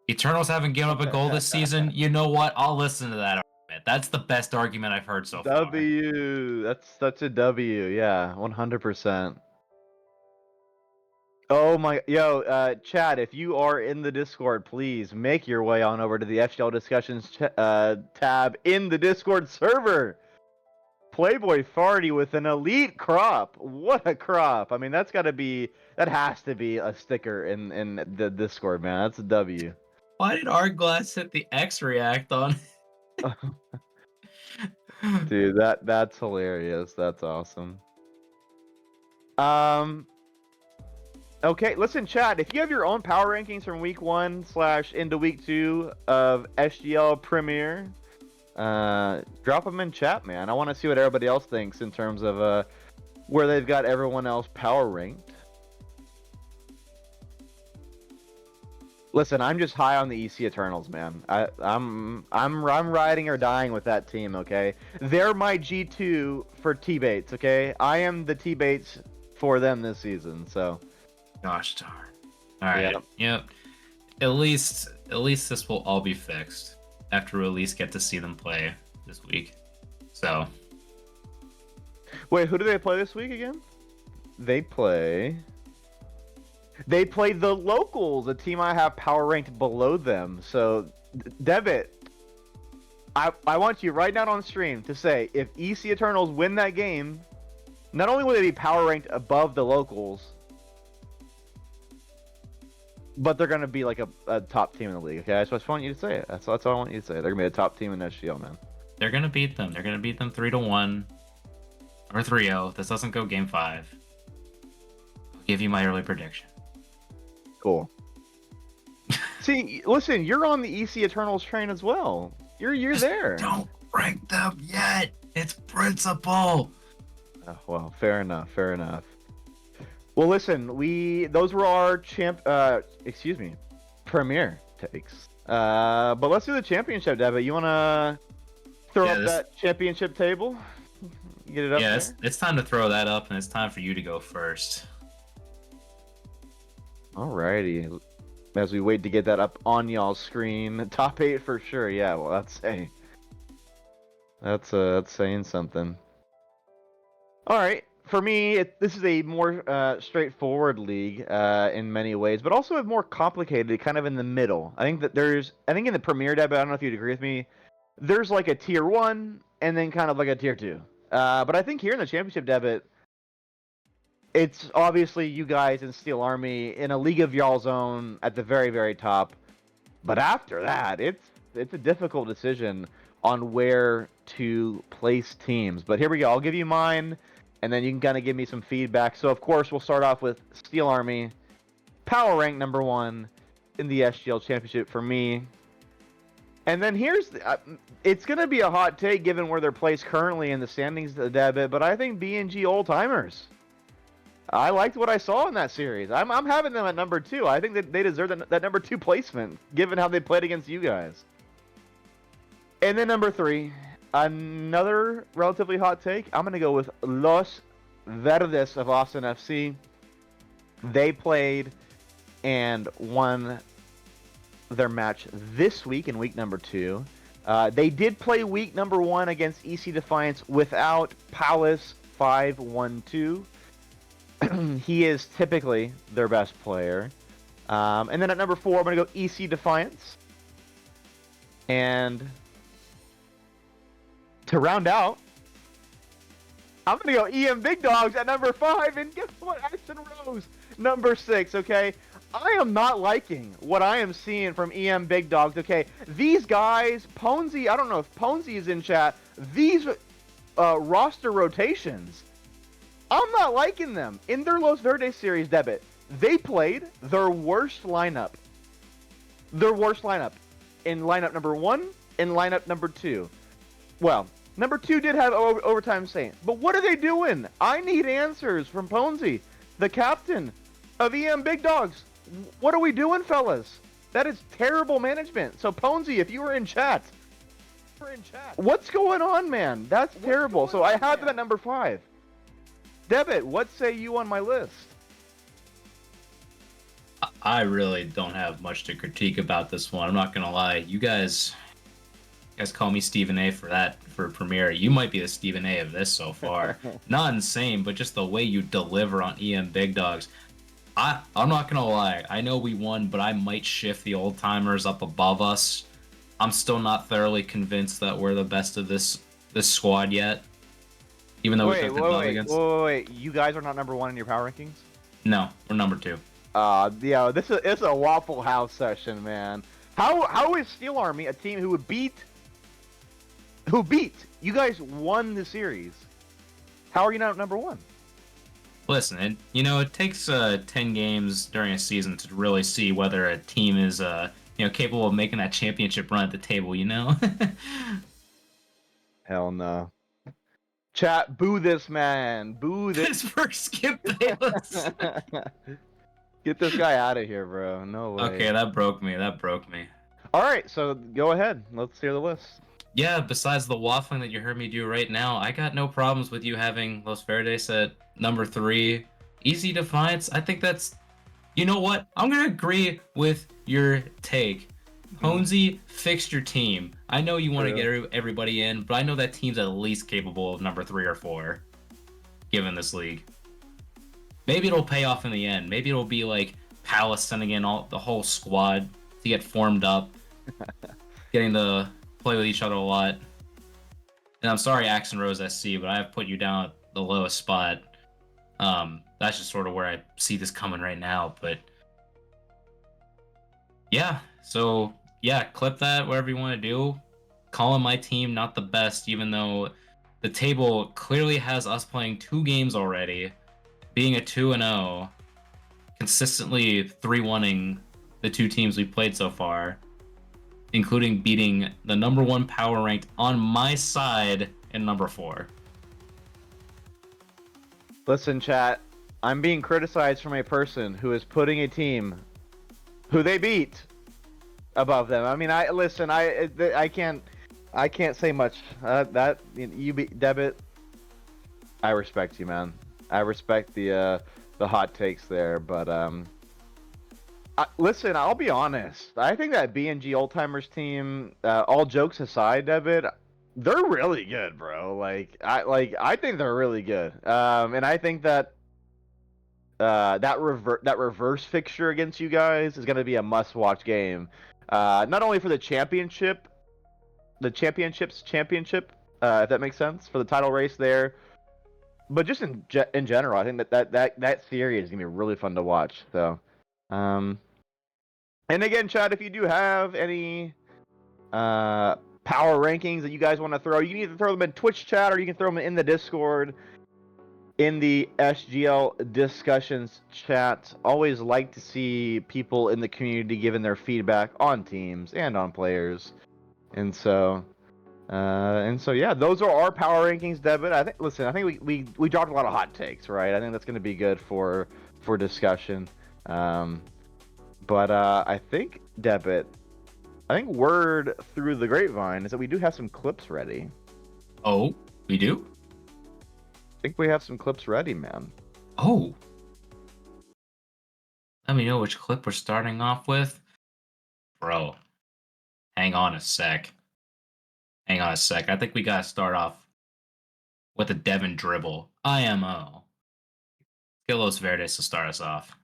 Eternals haven't given up a goal this season. You know what? I'll listen to that argument. That's the best argument I've heard so far. W. That's such a W. Yeah, 100%. Oh my, Chad, if you are in the Discord, please make your way on over to the FGL discussions tab in the Discord server. Playboy Farty with an elite crop. What a crop. I mean, that has to be a sticker in the Discord, man. That's a W. Why did our glass hit the X react on? Dude, that's hilarious. That's awesome. Okay, listen, chat. If you have your own power rankings from week 1 / into week 2 of SGL Premier, drop them in chat, man. I want to see what everybody else thinks in terms of where they've got everyone else power ranked. Listen, I'm just high on the EC Eternals, man. I'm riding or dying with that team. Okay, they're my G2 for T-Bates. Okay, I am the T-Bates for them this season. So, gosh darn. All right. Yep. At least this will all be fixed after we at least get to see them play this week. So. Wait, who do they play this week again? They play the locals, a team I have power ranked below them. So, Debit, I want you right now on stream to say if EC Eternals win that game, not only will they be power ranked above the locals, but they're going to be like a top team in the league. Okay, I just want you to say it. That's all I want you to say. They're going to be a top team in SGL, man. They're going to beat them. They're going to beat them 3-1 or 3-0. This doesn't go game 5. I'll give you my early prediction. cool. See, listen, you're on the EC Eternals train as well. You're there. Don't rank them yet. It's principle. Oh, well, fair enough. Fair enough. Well, listen, those were our premier takes. But let's do the championship, Debit. You wanna throw up that championship table? Get it up Yeah, there? it's time to throw that up, and it's time for you to go first. Alrighty. As we wait to get that up on y'all's screen, top 8 for sure. Yeah, well, that's saying something. All right, for me, this is a more straightforward league in many ways, but also a more complicated, kind of in the middle. I think in the Premier Debit, I don't know if you'd agree with me, there's like a tier 1 and then kind of like a tier 2. But I think here in the Championship Debit, it's obviously you guys in Steel Army in a league of y'all's own at the very, very top. But after that, it's a difficult decision on where to place teams. But here we go. I'll give you mine, and then you can kind of give me some feedback. So, of course, we'll start off with Steel Army, power rank number 1 in the SGL Championship for me. And then here's it's going to be a hot take given where they're placed currently in the standings of the Debit, but I think B&G Old Timers. I liked what I saw in that series. I'm having them at number 2. I think that they deserve that number 2 placement, given how they played against you guys. And then number 3, another relatively hot take. I'm going to go with Los Verdes of Austin FC. They played and won their match this week in week number 2. They did play week number 1 against EC Defiance without Palace 512. He is typically their best player. And then at number 4, I'm going to go EC Defiance. And to round out, I'm going to go EM Big Dogs at number 5. And guess what? Action Rose, number 6, okay? I am not liking what I am seeing from EM Big Dogs, okay? These guys, Ponzi, I don't know if Ponzi is in chat. These roster rotations, I'm not liking them. In their Los Verdes series Debit, they played their worst lineup. Their worst lineup. In lineup number 1, in lineup number 2. Well, number 2 did have overtime Saint. But what are they doing? I need answers from Ponzi, the captain of EM Big Dogs. What are we doing, fellas? That is terrible management. So Ponzi, if you were in chat, what's going on, man? That's terrible. So I have them at number 5. Debit, what say you on my list? I really don't have much to critique about this one. I'm not gonna lie. You guys call me Stephen A for Premiere. You might be the Stephen A of this so far. Not insane, but just the way you deliver on EM Big Dogs. I'm not gonna lie. I know we won, but I might shift the Old Timers up above us. I'm still not thoroughly convinced that we're the best of this squad yet. Even though we took the dub against. Wait. You guys are not number 1 in your power rankings? No, we're number 2. Yeah, it's a Waffle House session, man. How is Steel Army a team who beat? You guys won the series. How are you not number 1? Listen, it takes 10 games during a season to really see whether a team is capable of making that championship run at the table. Hell no. Chat, boo this man. Boo this. This for Skip Bayless. Get this guy out of here, bro. No way. Okay, that broke me. All right, so go ahead. Let's hear the list. Yeah, besides the waffling that you heard me do right now, I got no problems with you having Los Verdes at number 3. Easy Defiance, I think that's... You know what? I'm going to agree with your take. Ponzi, fixed your team. I know you want to get everybody in, but I know that team's at least capable of number 3 or 4, given this league. Maybe it'll pay off in the end. Maybe it'll be like Palace sending in the whole squad to get formed up, getting to play with each other a lot. And I'm sorry, Action Rose SC, but I have put you down at the lowest spot. That's just sort of where I see this coming right now. But yeah, so yeah, clip that, whatever you want to do. Calling my team not the best, even though the table clearly has us playing 2 games already, being a 2-0, consistently 3-1ing the two teams we played so far, including beating the number 1 power ranked on my side in number 4. Listen, chat. I'm being criticized from a person who is putting a team who they beat above them. I mean, I can't say much. That you beat Debit. I respect you, man. I respect the hot takes there, but listen, I'll be honest. I think that BNG Old Timers team, all jokes aside, Debit, they're really good, bro. I think they're really good. And I think that that reverse fixture against you guys is going to be a must-watch game. Not only for the championship, championship, if that makes sense, for the title race there, but just in general, I think that series is gonna be really fun to watch. So, and again, Chad, if you do have any power rankings that you guys want to throw, you can either throw them in Twitch chat or you can throw them in the Discord, in the SGL discussions chat. Always like to see people in the community giving their feedback on teams and on players, and so. Yeah, those are our power rankings, Debit. I think we dropped a lot of hot takes, right? I think that's going to be good for discussion. I think Debit. I think word through the grapevine is that we do have some clips ready. Oh, we do? I think we have some clips ready, man. Oh. Let me know which clip we're starting off with. Bro, hang on a sec. I think we gotta start off with a Devin dribble. IMO. Get Los Verdes to start us off.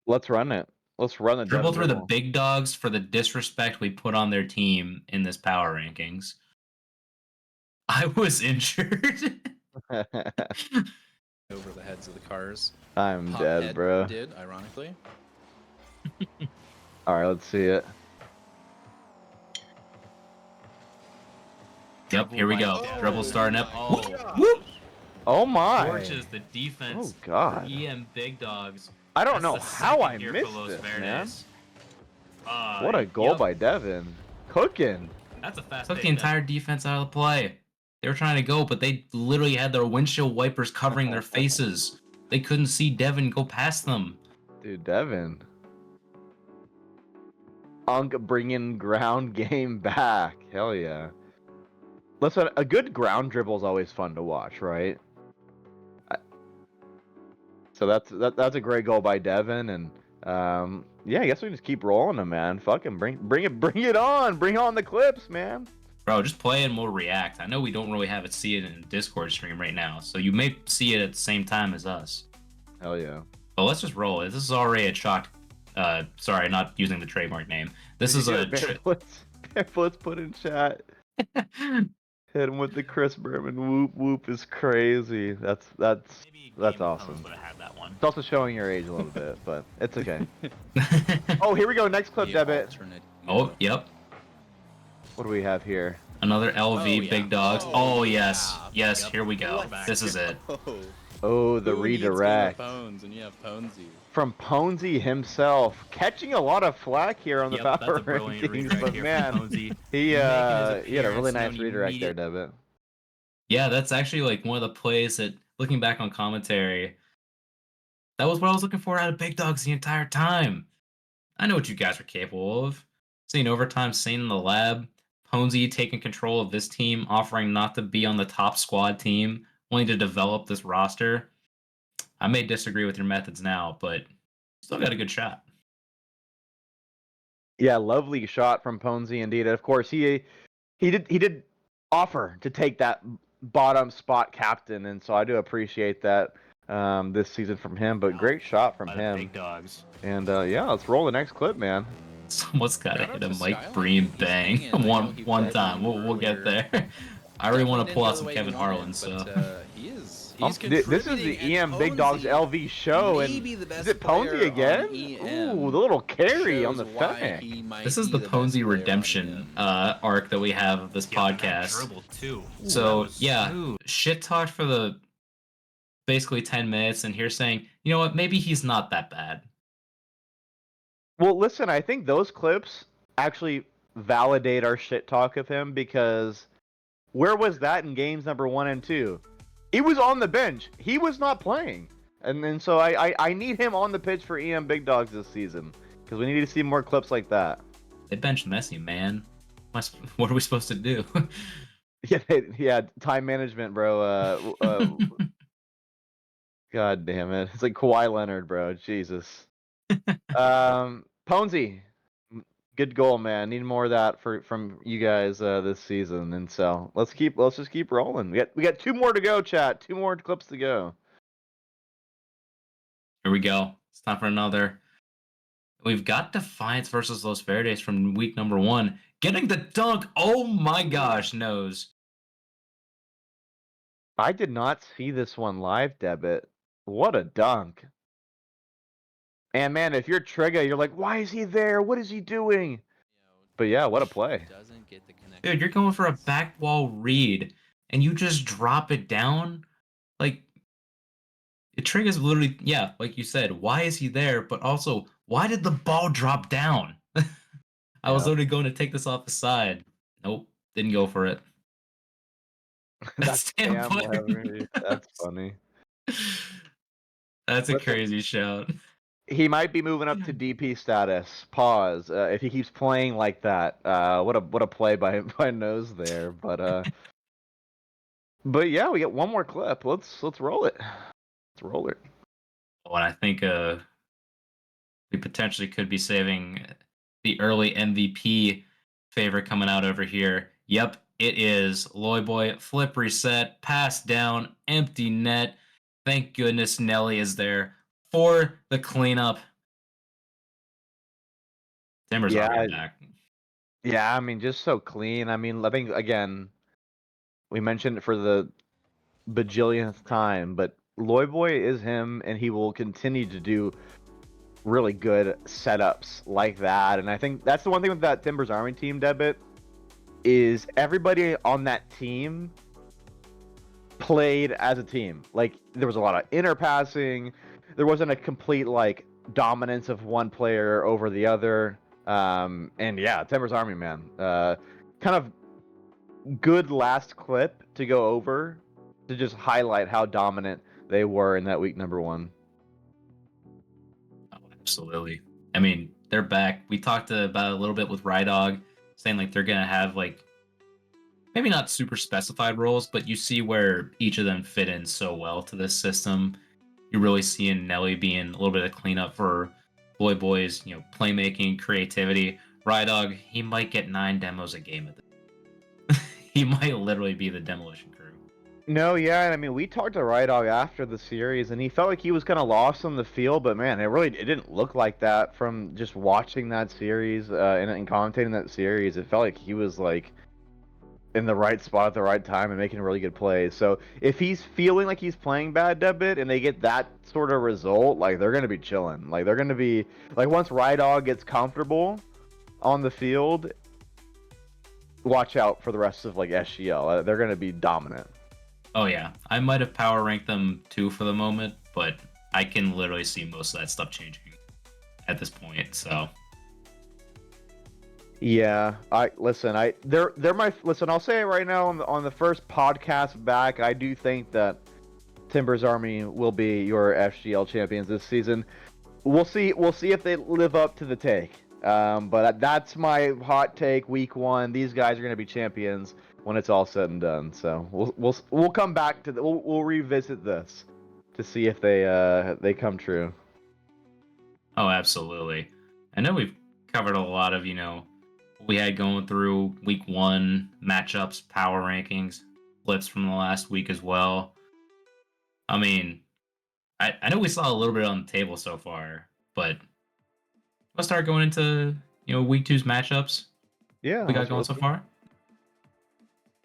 Let's run it. Let's run the Dribble Devin through the big dogs for the disrespect we put on their team in this power rankings. I was injured. Over the heads of the cars. I'm Pop dead, Head bro. did, ironically. All right, let's see it. Yep, here we go. Oh, Dribble starting up. oh, Whoop! Oh my! Torches the defense. Oh god! EM Big Dogs. I don't know That's the how second I here missed for Los this, Verdes. man. What a goal Yep. by Devin. Cooking. That's a fast. Took the entire defense out of the play. They were trying to go, but they literally had their windshield wipers covering their faces. They couldn't see Devin go past them. Dude, Devin. Unk bringing ground game back. Hell yeah. Listen, a good ground dribble is always fun to watch, right? So that's a great goal by Devin, and yeah, I guess we just keep rolling them, man. Fucking bring it on, bring on the clips, man. Bro, just play and we'll react. I know we don't really have it see it in the Discord stream right now, so you may see it at the same time as us. Hell yeah. But let's just roll it. This is already a chalk. Sorry, not using the trademark name. This is a. Let's put in chat. Hit him with the Chris Berman whoop whoop is crazy. That's awesome. Would have had that one. It's also showing your age a little bit, but it's okay. Oh, here we go. Next clip, Debit. Oh, yep. What do we have here? Another LV Big Dogs. Oh, yes. yeah. Yes, Yep. here we go. This is it. Oh, the Who needs Game of redirect. Phones and you have Ponesy. From Ponesy himself, catching a lot of flack here on the Yep, power that's a brilliant rankings, redirect but here man, from Ponesy. he Making his had a really appearance, nice known redirect there, immediate- Debit. Yeah, that's actually like one of the plays that, looking back on commentary, that was what I was looking for out of Big Dogs the entire time. I know what you guys are capable of. Seeing overtime, Sane in the lab, Ponesy taking control of this team, offering not to be on the top squad team, wanting to develop this roster. I may disagree with your methods now, but still got a good shot. Yeah, lovely shot from Ponesy indeed. Of course, he did offer to take that bottom spot captain, and so I do appreciate that this season from him. But great shot from him. Big Dogs. And yeah, let's roll the next clip, man. Someone's got to Shout out hit a to Mike Skyline. Bream He's bang hanging. I know one he one played time. him We'll get earlier. there. I really want to Definitely pull out didn't some go the way Kevin he wanted, Harlan. So but, he's This is the contributing, EM and Big Dogs Ponesy LV show, and may be the best is it Ponesy player again? on EM. Ooh, the little carry on Shows the why fennec. he might this is be the best Ponesy player on redemption EM. arc that we have of this podcast. Dribble too. So yeah, shit talked for the basically 10 minutes, and you're saying, you know what, maybe he's not that bad. Well, listen, I think those clips actually validate our shit talk of him because where was that in games number 1 and 2? He was on the bench. He was not playing. And then so I need him on the pitch for EM Big Dogs this season because we need to see more clips like that. They benched Messi, man. What are we supposed to do? Yeah, time management, bro. God damn it. It's like Kawhi Leonard, bro. Jesus. Ponzi, good goal, man. Need more of that from you guys this season. And so let's just keep rolling. We got 2 more to go, chat. 2 more clips to go. Here we go. It's time for another. We've got Defiance versus Los Verdes from week number 1. Getting the dunk. Oh my gosh, nose. I did not see this one live, Debit. What a dunk. And man, if you're Trigga, you're like, why is he there? What is he doing? But yeah, what a play. Doesn't get the connection. Dude, you're going for a back wall read, and you just drop it down? Like, it triggers literally, yeah, like you said, why is he there? But also, why did the ball drop down? I was Yeah. literally going to take this off the side. Nope, didn't go for it. That's damn damn player. Levery. That's funny. That's a Listen, crazy shout. he might be moving up to DP status. Pause. If he keeps playing like that, what a play by Nose there. But yeah, we get one more clip. Let's roll it. Let's roll it. Well, I think we potentially could be saving the early MVP favorite coming out over here. Yep, it is Loyboy. Flip reset, pass down, empty net. Thank goodness Nelly is there for the cleanup. Timbers Yeah, already back. yeah. I mean, just so clean. I mean, I think again, we mentioned it for the bajillionth time, but Loyboy is him, and he will continue to do really good setups like that. And I think that's the one thing with that Timbers Army team, Debit, is everybody on that team played as a team. Like there was a lot of inner passing. There wasn't a complete like dominance of one player over the other. And yeah, Timbers Army, man. Kind of good last clip to go over to just highlight how dominant they were in that week number 1. Oh, absolutely. I mean, they're back. We talked about it a little bit with Rydog, saying like they're gonna have like maybe not super specified roles, but you see where each of them fit in so well to this system. You're really seeing Nelly being a little bit of cleanup for Boy's, playmaking, creativity. Rydog, he might get 9 demos a game at this. He might literally be the demolition crew. No, yeah, I mean, we talked to Rydog after the series, and he felt like he was kind of lost on the field, but man, it didn't look like that from just watching that series and commentating that series. It felt like he was like in the right spot at the right time and making really good plays. So if he's feeling like he's playing bad Debit and they get that sort of result, like they're gonna be chilling. Like they're gonna be like once Rydog gets comfortable on the field, watch out for the rest of like SGL. They're gonna be dominant. Oh yeah, I might have power ranked them 2 for the moment, but I can literally see most of that stuff changing at this point. So yeah, they're my listen. I'll say it right now on the first podcast back. I do think that Timbers Army will be your FGL champions this season. We'll see if they live up to the take. But that's my hot take. Week 1, these guys are going to be champions when it's all said and done. So we'll come back to we'll revisit this to see if they come true. oh, absolutely. I know we've covered a lot of, what we had going through week 1 matchups, power rankings, flips from the last week as well. I mean, I know we saw a little bit on the table so far, but let's start going into, week 2's matchups. Yeah, We got going so far.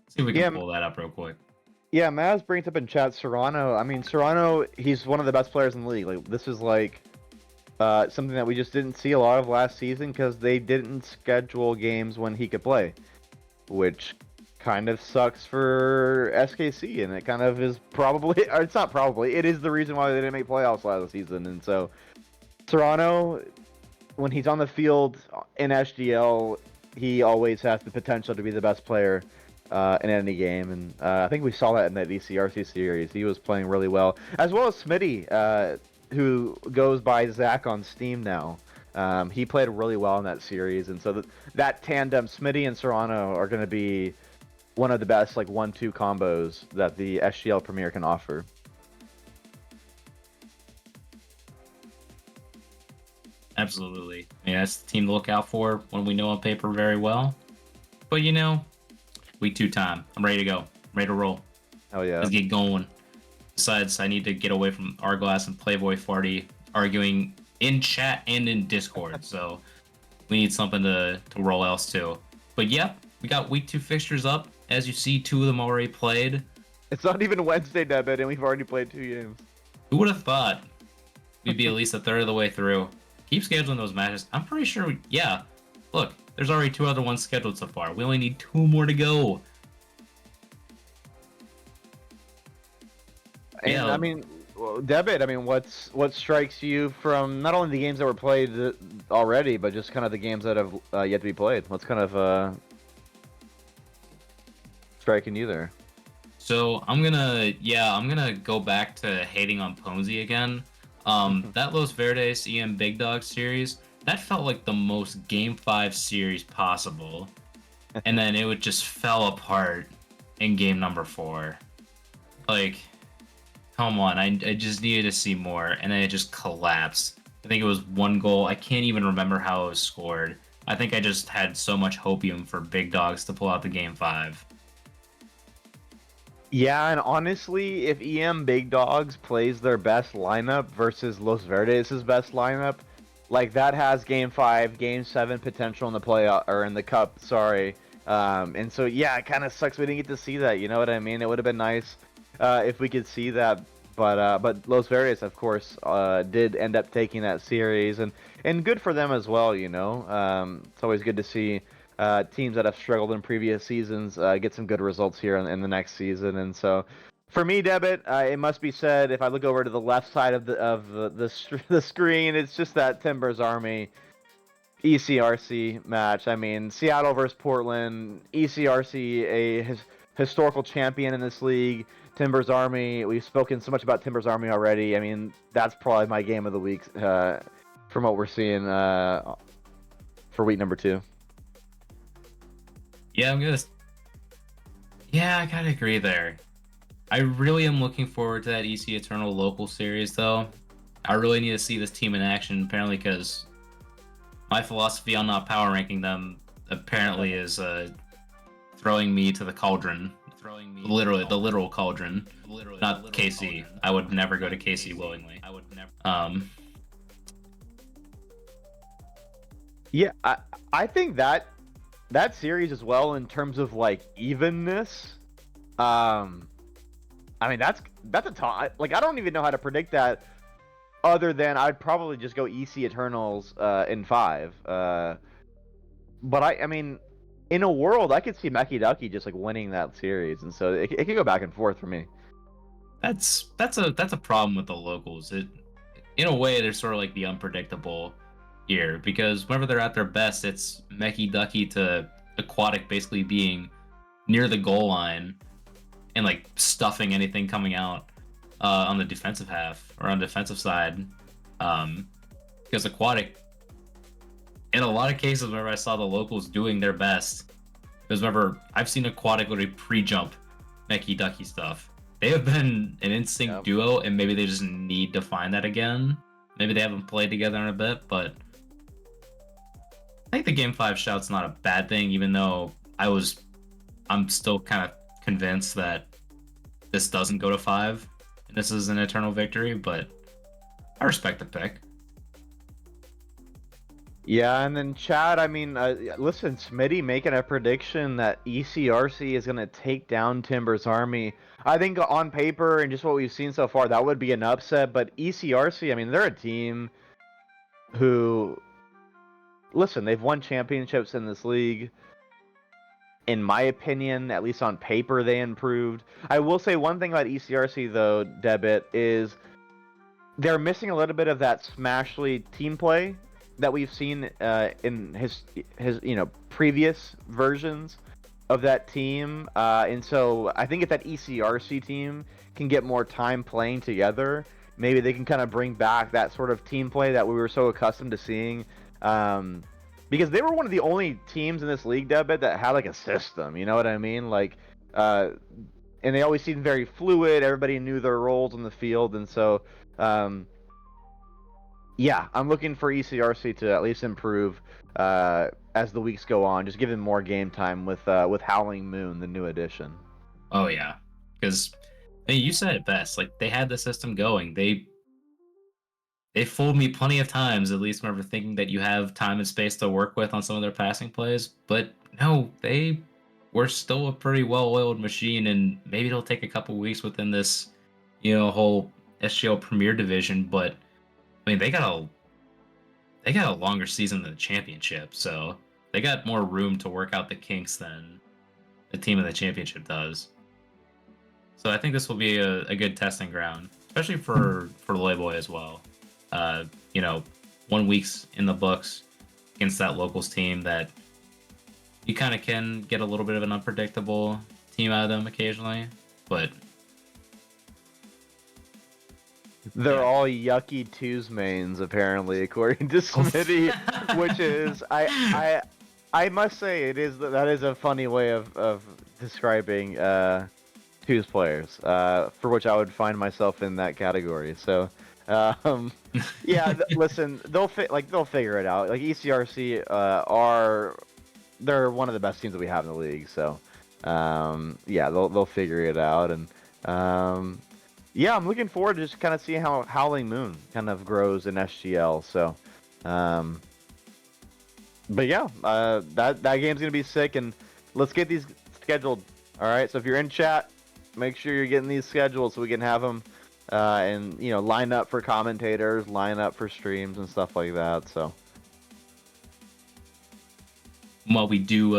See if we can pull that up real quick. Yeah, Maz brings up in chat Serrano. I mean, Serrano, he's one of the best players in the league. Like this is like something that we just didn't see a lot of last season because they didn't schedule games when he could play, which kind of sucks for SKC, and it kind of is probably, or it's not probably, it is the reason why they didn't make playoffs last season. And so Serrano, when he's on the field in SGL, he always has the potential to be the best player in any game, and I think we saw that in that ECRC series. He was playing really well, as well as Smitty, who goes by Zach on Steam now. He played really well in that series, and so that tandem, Smitty and Serrano, are going to be one of the best like 1-2 combos that the SGL Premier can offer. Absolutely. Yeah, that's the team to look out for when we know on paper very well. But you know, week 2 time. I'm ready to go. I'm ready to roll. Oh yeah. Let's get going. Besides, I need to get away from Arglass and Playboy Farty arguing in chat and in Discord. So we need something to roll else too. But yeah, we got week 2 fixtures up. As you see, 2 of them already played. It's not even Wednesday, Debit, and we've already played 2 games. Who would have thought we'd be at least a third of the way through? Keep scheduling those matches. I'm pretty sure, yeah. Look, there's already 2 other ones scheduled so far. We only need 2 more to go. And Yeah. I mean, Debit, I mean, what strikes you from not only the games that were played already, but just kind of the games that have yet to be played? What's kind of striking you there? So I'm gonna go back to hating on Ponzi again. That Los Verdes EM Big Dog series, that felt like the most Game 5 series possible. And then it just fell apart in game number 4. Like, come on, I just needed to see more, and then it just collapsed. I think it was 1 goal. I can't even remember how it was scored. I think I just had so much hopium for Big Dogs to pull out the Game 5. Yeah, and honestly, if EM Big Dogs plays their best lineup versus Los Verdes' best lineup, like that has Game 5, Game 7 potential in the playoff or in the cup. Sorry, and so yeah, it kind of sucks we didn't get to see that. You know what I mean? It would have been nice if we could see that, but Los Verdes, of course, did end up taking that series, and good for them as well. You know, it's always good to see teams that have struggled in previous seasons get some good results here in the next season. And so, for me, Debit, it must be said, if I look over to the left side of the screen, it's just that Timbers Army ECRC match. I mean, Seattle versus Portland, ECRC, a historical champion in this league. Timbers Army, we've spoken so much about Timbers Army already. I mean, that's probably my game of the week from what we're seeing for week number 2. Yeah, I gotta agree there. I really am looking forward to that EC Eternal local series, though. I really need to see this team in action, apparently, because my philosophy on not power ranking them apparently is throwing me to the cauldron. Literally, the literal cauldron. Not KC. I would never go to KC willingly. Yeah, I think that series as well, in terms of like evenness. I mean, that's a ton. Like, I don't even know how to predict that, other than I'd probably just go EC Eternals in 5. But I mean, in a world, I could see Meki Ducky just like winning that series, and so it could go back and forth for me. That's a problem with the locals. In a way, they're sort of like the unpredictable here, because whenever they're at their best, it's Meki Ducky to Aquatic basically being near the goal line and like stuffing anything coming out on the defensive half or on the defensive side. Because Aquatic, in a lot of cases, whenever I saw the locals doing their best, because whenever I've seen Aquatic literally pre-jump Meki Ducky stuff, they have been an instinct duo, and maybe they just need to find that again. Maybe they haven't played together in a bit, but I think the Game 5 shout's not a bad thing, even though I'm still kind of convinced that this doesn't go to 5, and this is an eternal victory, but I respect the pick. Yeah, and then Chad, I mean, listen, Smitty making a prediction that ECRC is going to take down Timbers Army. I think on paper and just what we've seen so far, that would be an upset, but ECRC, I mean, they're a team who, listen, they've won championships in this league. in my opinion, at least on paper, they improved. I will say one thing about ECRC though, Debit, is they're missing a little bit of that Smashly team play that we've seen in his previous versions of that team. And so I think if that ECRC team can get more time playing together, maybe they can kind of bring back that sort of team play that we were so accustomed to seeing. Because they were one of the only teams in this league, Debit, that had like a system. You know what I mean? Like, and they always seemed very fluid. Everybody knew their roles on the field, and so yeah, I'm looking for ECRC to at least improve as the weeks go on. Just give them more game time with Howling Moon, the new addition. Oh yeah, because hey, you said it best. Like they had the system going. They fooled me plenty of times. At least whenever thinking that you have time and space to work with on some of their passing plays, but no, they were still a pretty well-oiled machine. And maybe it'll take a couple weeks within this, whole SGL Premier Division. But I mean, they got a longer season than the championship, so they got more room to work out the kinks than the team in the championship does. So I think this will be a good testing ground, especially for Loyboy as well. 1 week's in the books against that locals team that you kind of can get a little bit of an unpredictable team out of them occasionally, but they're all yucky twos mains apparently, according to Smitty, which is I must say that is a funny way of describing twos players, for which I would find myself in that category. So. Yeah, listen, they'll figure it out. Like ECRC they're one of the best teams that we have in the league. So yeah, they'll figure it out, and yeah, I'm looking forward to just kind of seeing how Howling Moon kind of grows in SGL. So but yeah, that game's gonna be sick, and let's get these scheduled. All right, so if you're in chat, make sure you're getting these scheduled so we can have them. And line up for commentators, line up for streams and stuff like that. So, while we do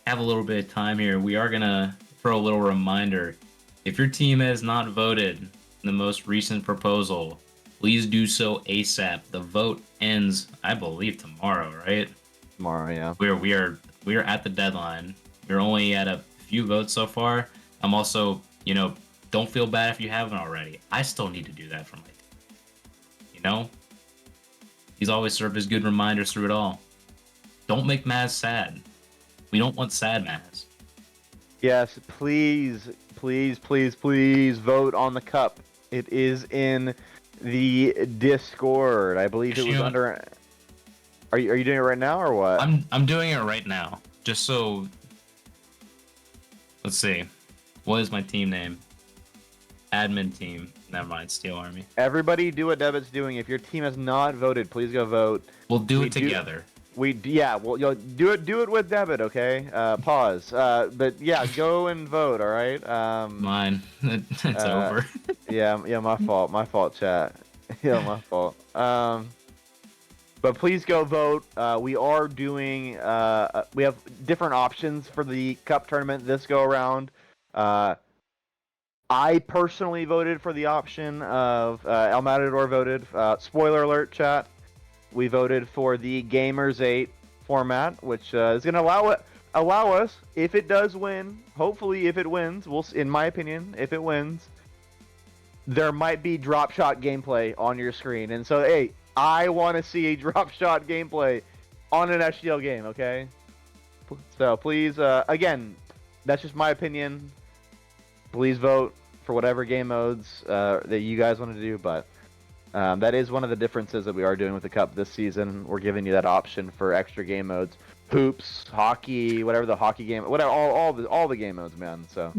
have a little bit of time here, we are gonna throw a little reminder. If your team has not voted in the most recent proposal, please do so ASAP. The vote ends, I believe, tomorrow, right? Tomorrow, yeah. We are at the deadline. We're only at a few votes so far. I'm also, don't feel bad if you haven't already. I still need to do that for my team. He's always served as good reminders through it all. Don't make Maz sad. We don't want sad Maz. Yes, please, please, please, please vote on the cup. It is in the Discord. I believe it was under. Are you doing it right now or what? I'm doing it right now. Just so. Let's see. What is my team name? Admin team. Never mind. Steel Army. Everybody do what Debit's doing. If your team has not voted, please go vote. We'll do it together. Well, do it with Debit, okay? Pause. But yeah, go and vote, all right? Mine. It's over. yeah, my fault, chat. Yeah, my fault. But please go vote. We are doing. We have different options for the cup tournament this go around. I personally voted for the option of El Matador voted. Spoiler alert, chat. We voted for the Gamers 8 format, which is going to allow us, if it does win, hopefully if it wins, in my opinion, if it wins, there might be drop shot gameplay on your screen. And so, hey, I want to see a drop shot gameplay on an SGL game, okay? So please, again, that's just my opinion. Please vote for whatever game modes that you guys want to do, but that is one of the differences that we are doing with the Cup this season. We're giving you that option for extra game modes, hoops, hockey, whatever the hockey game, whatever, all the game modes, man. So.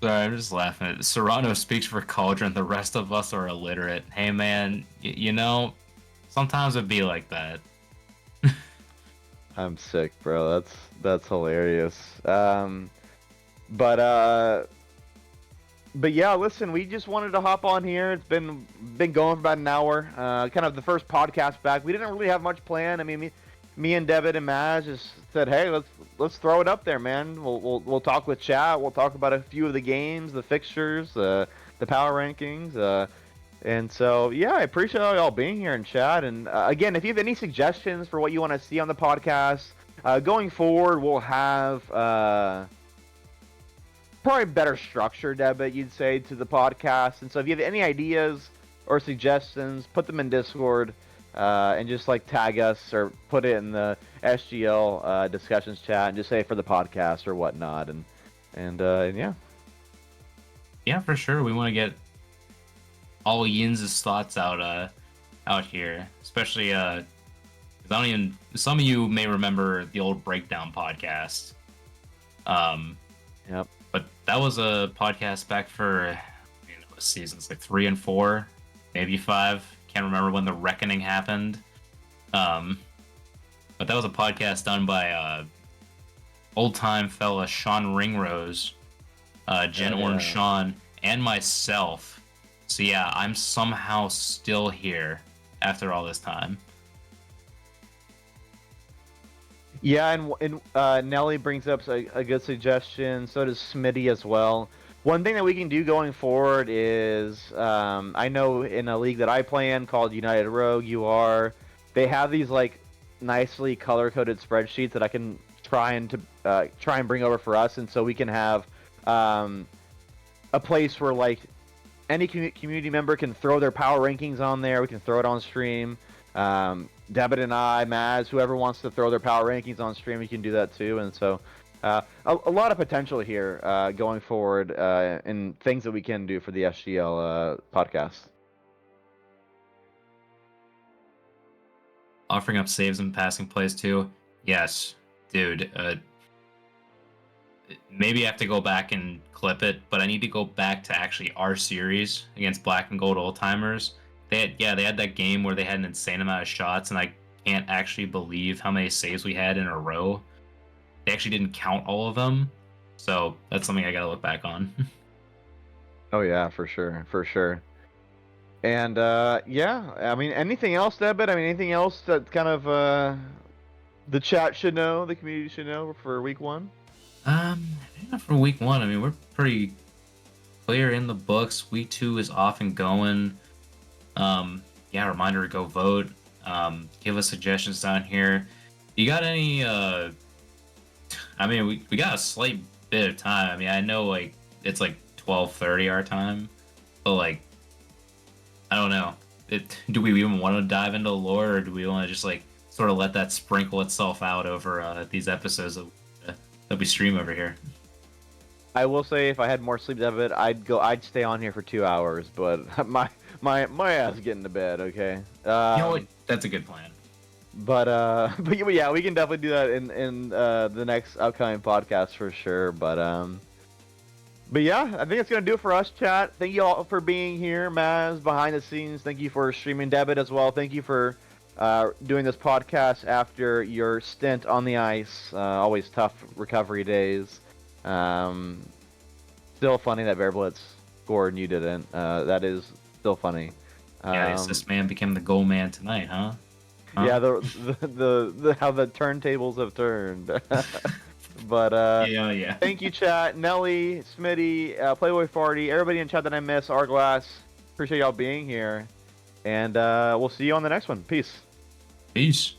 Sorry, I'm just laughing. Serrano speaks for Cauldron. The rest of us are illiterate. Hey, man, sometimes it'd be like that. I'm sick, bro. That's hilarious. But yeah, listen, we just wanted to hop on here. It's been going for about an hour. Kind of the first podcast back. We didn't really have much planned. I mean, me and Debit and Maz just said, hey, let's throw it up there, man. We'll talk with chat. We'll talk about a few of the games, the fixtures, the power rankings. And so, yeah, I appreciate y'all being here in chat. And again, if you have any suggestions for what you want to see on the podcast, going forward, we'll have probably better structure, Debit, you'd say, to the podcast. And so if you have any ideas or suggestions, put them in Discord and just like tag us or put it in the SGL discussions chat and just say for the podcast or whatnot. And yeah. Yeah, for sure. We want to get all Yin's thoughts out here, especially 'cause I don't even. Some of you may remember the old Breakdown podcast. Yep. But that was a podcast back for seasons like 3 and 4, maybe 5. Can't remember when the reckoning happened. But that was a podcast done by old time fella Sean Ringrose, Jen Orange Sean, and myself. So yeah, I'm somehow still here after all this time. Yeah, and Nelly brings up a good suggestion. So does Smitty as well. One thing that we can do going forward is, I know in a league that I play in called United Rogue, they have these like nicely color-coded spreadsheets that I can try and bring over for us, and so we can have a place where like any community member can throw their power rankings on there. We can throw it on stream. Debit and I, Maz, whoever wants to throw their power rankings on stream, we can do that too. And so a lot of potential here going forward and things that we can do for the SGL podcast. Offering up saves and passing plays too. Yes, dude. Maybe I have to go back and clip it, but I need to go back to actually our series against Black and Gold Old Timers. They had that game where they had an insane amount of shots, and I can't actually believe how many saves we had in a row. They actually didn't count all of them, so that's something I gotta look back on. Oh yeah, for sure. And yeah, I mean, anything else, Debit? I mean, anything else that kind of the chat should know, the community should know for week 1? I think for week 1, I mean, we're pretty clear in the books. Week 2 is off and going. Yeah, reminder to go vote. Give us suggestions down here. You got any? I mean, we got a slight bit of time. I mean, I know like it's like 12:30 our time, but like I don't know. Do we even want to dive into lore, or do we want to just like sort of let that sprinkle itself out over these episodes that we stream over here? I will say, if I had more sleep, Debit, I'd stay on here for 2 hours, but my ass is getting to bed. Okay. You know what? That's a good plan. But yeah, we can definitely do that in the next upcoming podcast for sure. But yeah, I think it's gonna do it for us, chat. Thank you all for being here, Maz, behind the scenes. Thank you for streaming, Debit, as well. Thank you for doing this podcast after your stint on the ice. Always tough recovery days. Still funny that Bear Blitz scored and you didn't. That is still funny. Yeah, the assist man became the goal man tonight, huh? Yeah, the how the turntables have turned. But yeah. Thank you, chat. Nelly, Smitty, Playboy Farty, everybody in chat that I miss, Arglass. Appreciate y'all being here. And we'll see you on the next one. Peace. Peace.